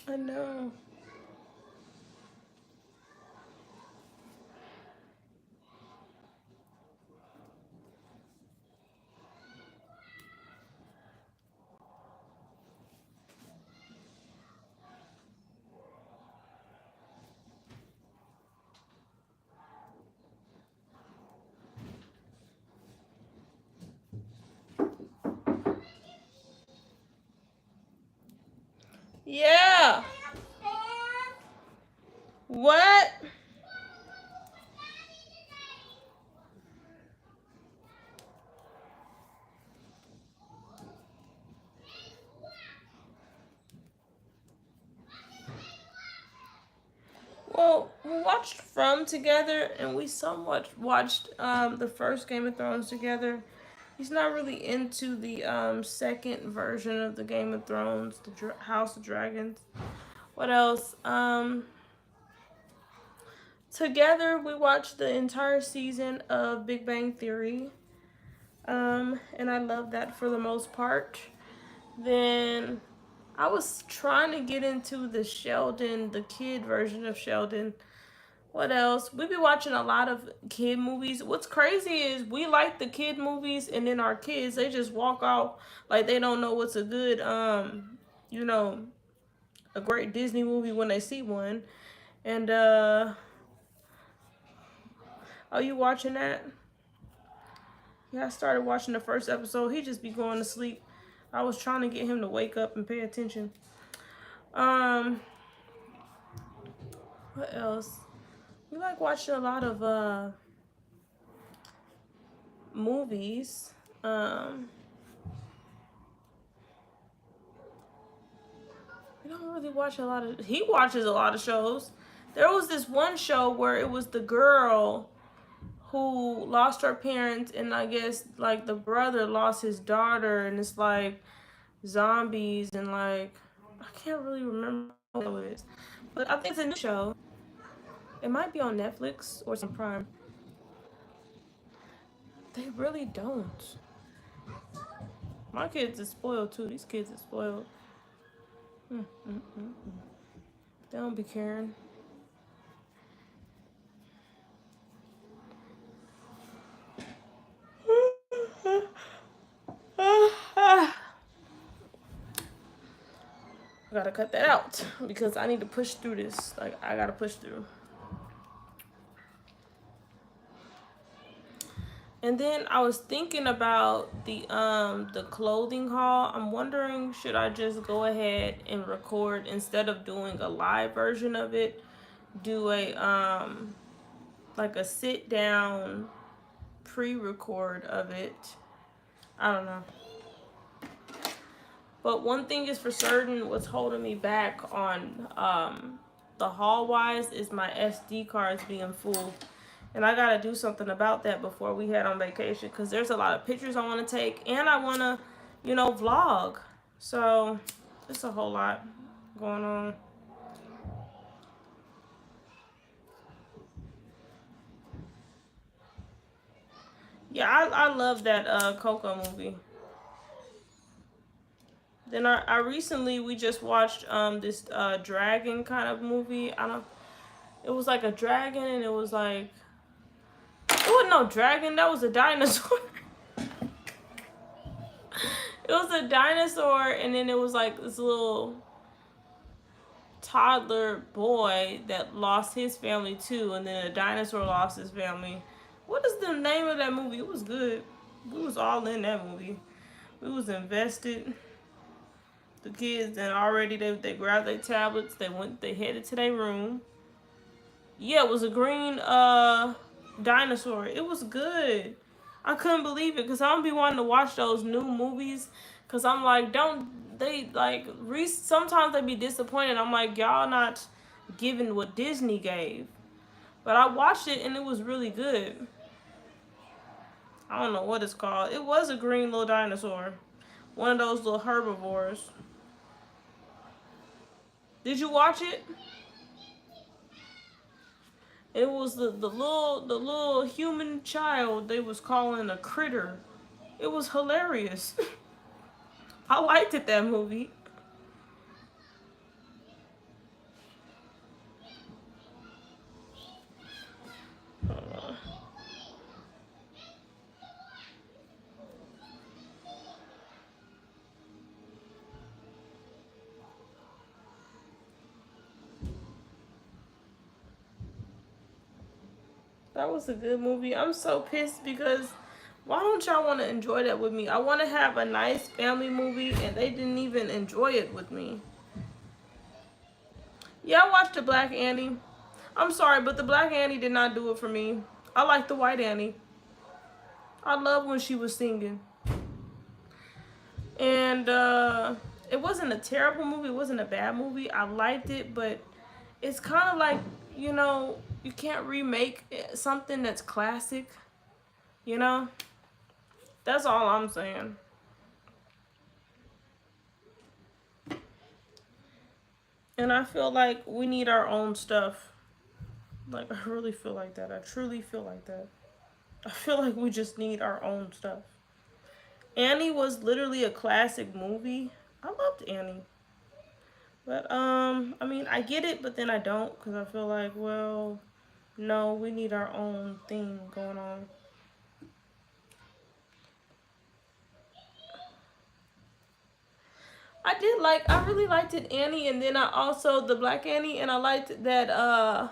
I know. Yeah. What? Well, we watched From together, and we somewhat watched the first Game of Thrones together. He's not really into the second version of the Game of Thrones, the House of Dragons. What else? Together we watched the entire season of Big Bang Theory. And I love that for the most part. Then I was trying to get into the Sheldon, the kid version of Sheldon. What else? We be watching a lot of kid movies. What's crazy is we like the kid movies, and then our kids, they just walk off like they don't know what's a good you know, a great Disney movie when they see one. And are you watching that? Yeah, I started watching the first episode. He just be going to sleep. I was trying to get him to wake up and pay attention. Um, what else? We like watching a lot of movies. We don't really watch a lot of. He watches a lot of shows. There was this one show where it was the girl who lost her parents, and I guess like the brother lost his daughter, and it's like zombies and like I can't really remember what it is, but I think it's a new show. It might be on Netflix or some Prime. They really don't. My kids are spoiled too. These kids are spoiled. They don't be caring. I gotta cut that out because I need to push through this. Like I gotta push through. And then I was thinking about the clothing haul. I'm wondering, should I just go ahead and record instead of doing a live version of it? Do a like a sit down pre-record of it. I don't know. But one thing is for certain, what's holding me back on the haul wise is my SD cards being full. And I gotta do something about that before we head on vacation, because there's a lot of pictures I want to take, and I want to, you know, vlog. So it's a whole lot going on. Yeah, I love that Coco movie. Then I recently we just watched this dragon kind of movie. I don't. It was like a dragon, and it was like it wasn't no dragon. That was a dinosaur. It was a dinosaur, and then it was like this little toddler boy that lost his family too, and then a dinosaur lost his family. What is the name of that movie? It was good. We was all in that movie. We was invested. The kids then already they grabbed their tablets. They headed to their room. Yeah, it was a green dinosaur. It was good. I couldn't believe it because I don't be wanting to watch those new movies because I'm like, don't they like sometimes they be disappointed. I'm like, y'all not giving what Disney gave. But I watched it and it was really good. I don't know what it's called. It was a green little dinosaur. One of those little herbivores. Did you watch it? It was the little human child they was calling a critter. It was hilarious. I liked it, that movie. That was a good movie. I'm so pissed because why don't y'all want to enjoy that with me? I want to have a nice family movie and they didn't even enjoy it with me. Yeah, I watched the Black Annie. I'm sorry, but the Black Annie did not do it for me. I like the White Annie. I love when she was singing. And it wasn't a terrible movie. It wasn't a bad movie. I liked it, but it's kind of like, you know, you can't remake something that's classic, you know? That's all I'm saying. And I feel like we need our own stuff. Like, I really feel like that. I truly feel like that. I feel like we just need our own stuff. Annie was literally a classic movie. I loved Annie. But, I mean, I get it, but then I don't, because I feel like, well, no, we need our own thing going on. I really liked it, Annie, and then I also, the Black Annie, and I liked that,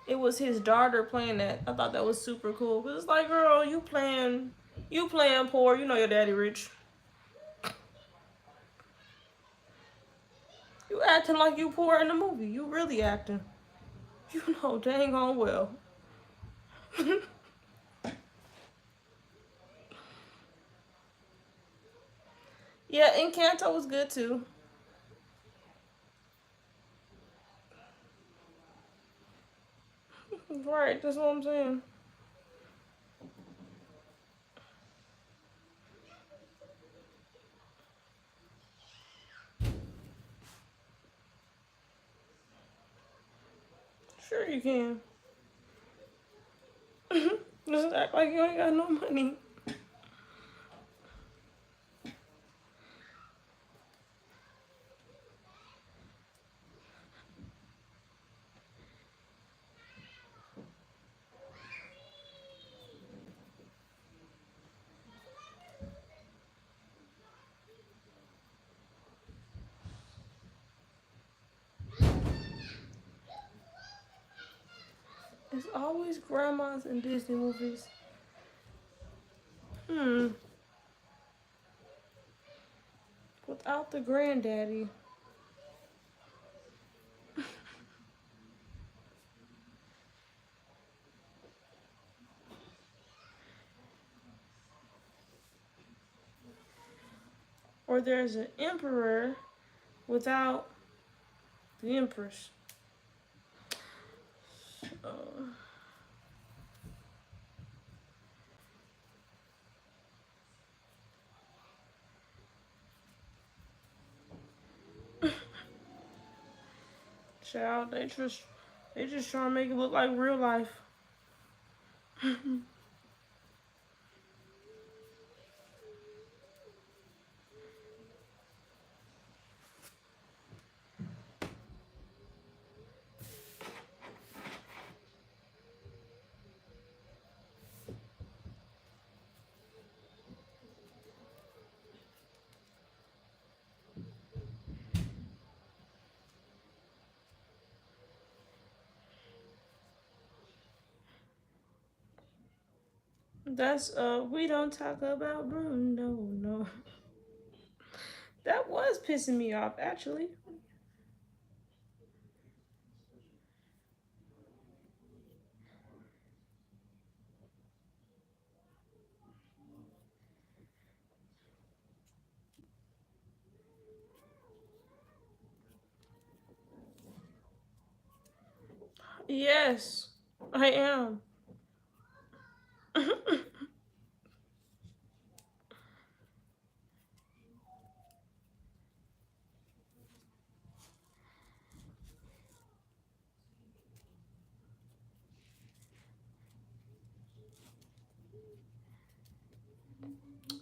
it was his daughter playing that. I thought that was super cool. Cause it's like, girl, you playing poor. You know your daddy rich. You acting like you poor in the movie. You really acting. You know dang on well. Yeah, Encanto was good too. Right, that's what I'm saying. Sure you can. Just act like you ain't got no money. It's always grandmas in Disney movies. Hmm. Without the granddaddy. Or there's an emperor without the empress. Uh, Child, they just trying to make it look like real life. That's we don't talk about Bruno, no. That was pissing me off actually. Yes, I am.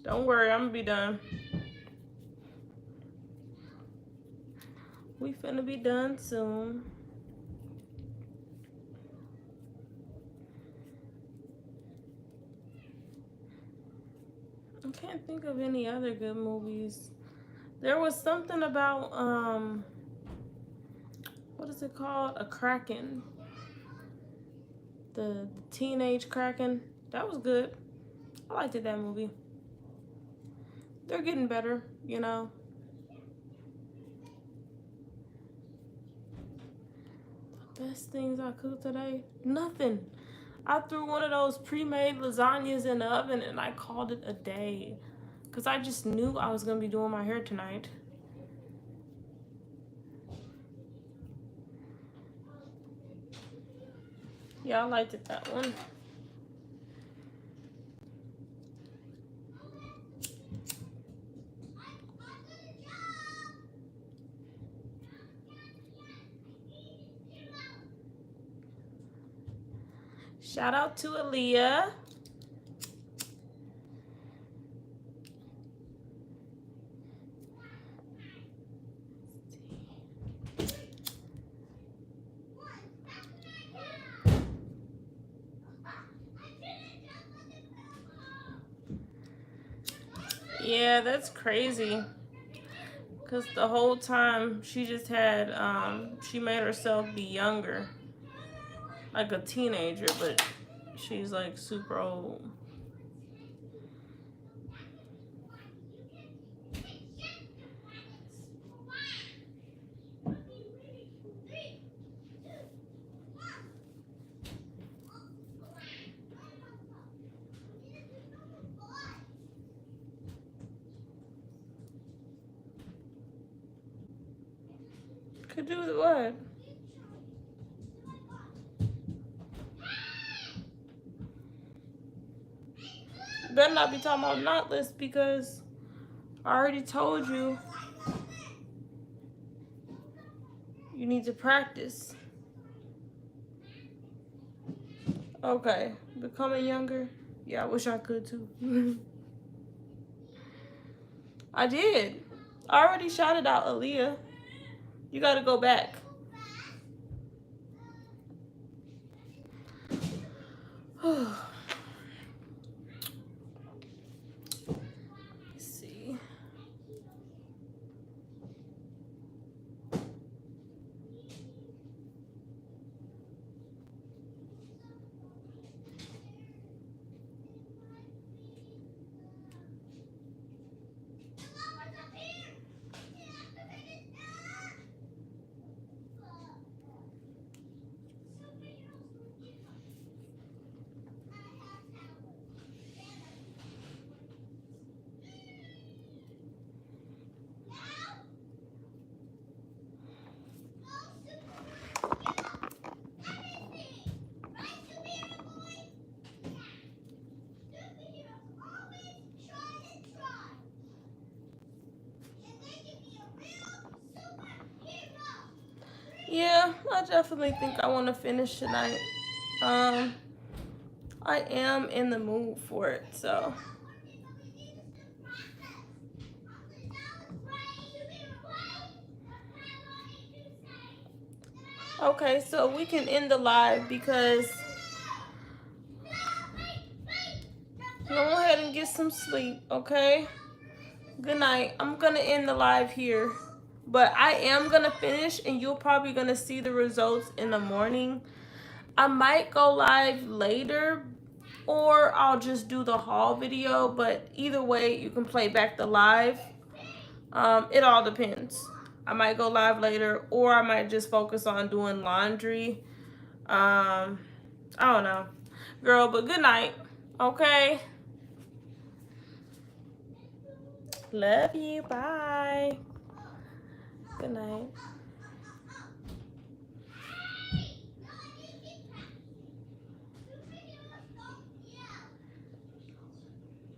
Don't worry, I'm gonna be done. We finna be done soon. I can't think of any other good movies. There was something about what is it called? A Kraken. The teenage Kraken. That was good. I liked it, that movie. They're getting better, you know. Best things I cooked today? Nothing. I threw one of those pre-made lasagnas in the oven and I called it a day. Because I just knew I was going to be doing my hair tonight. Yeah, I liked it, that one. Shout out to Aaliyah. Yeah, that's crazy. Because the whole time she just had, she made herself be younger. Like a teenager, but she's like super old. Could do what? Better not be talking about knotless because I already told you you need to practice. Okay, becoming younger. Yeah, I wish I could too. I did. I already shouted out Aaliyah. You gotta go back. Let's see. Yeah, I definitely think I want to finish tonight. I am in the mood for it, so. Okay, so we can end the live because go ahead and get some sleep, okay? Good night. I'm gonna end the live here, but I am gonna finish and you're probably gonna see the results in the morning. I might go live later or I'll just do the haul video, but either way you can play back the live. It all depends. I might go live later or I might just focus on doing laundry. I don't know, girl, but good night, okay? Love you, bye. Good night.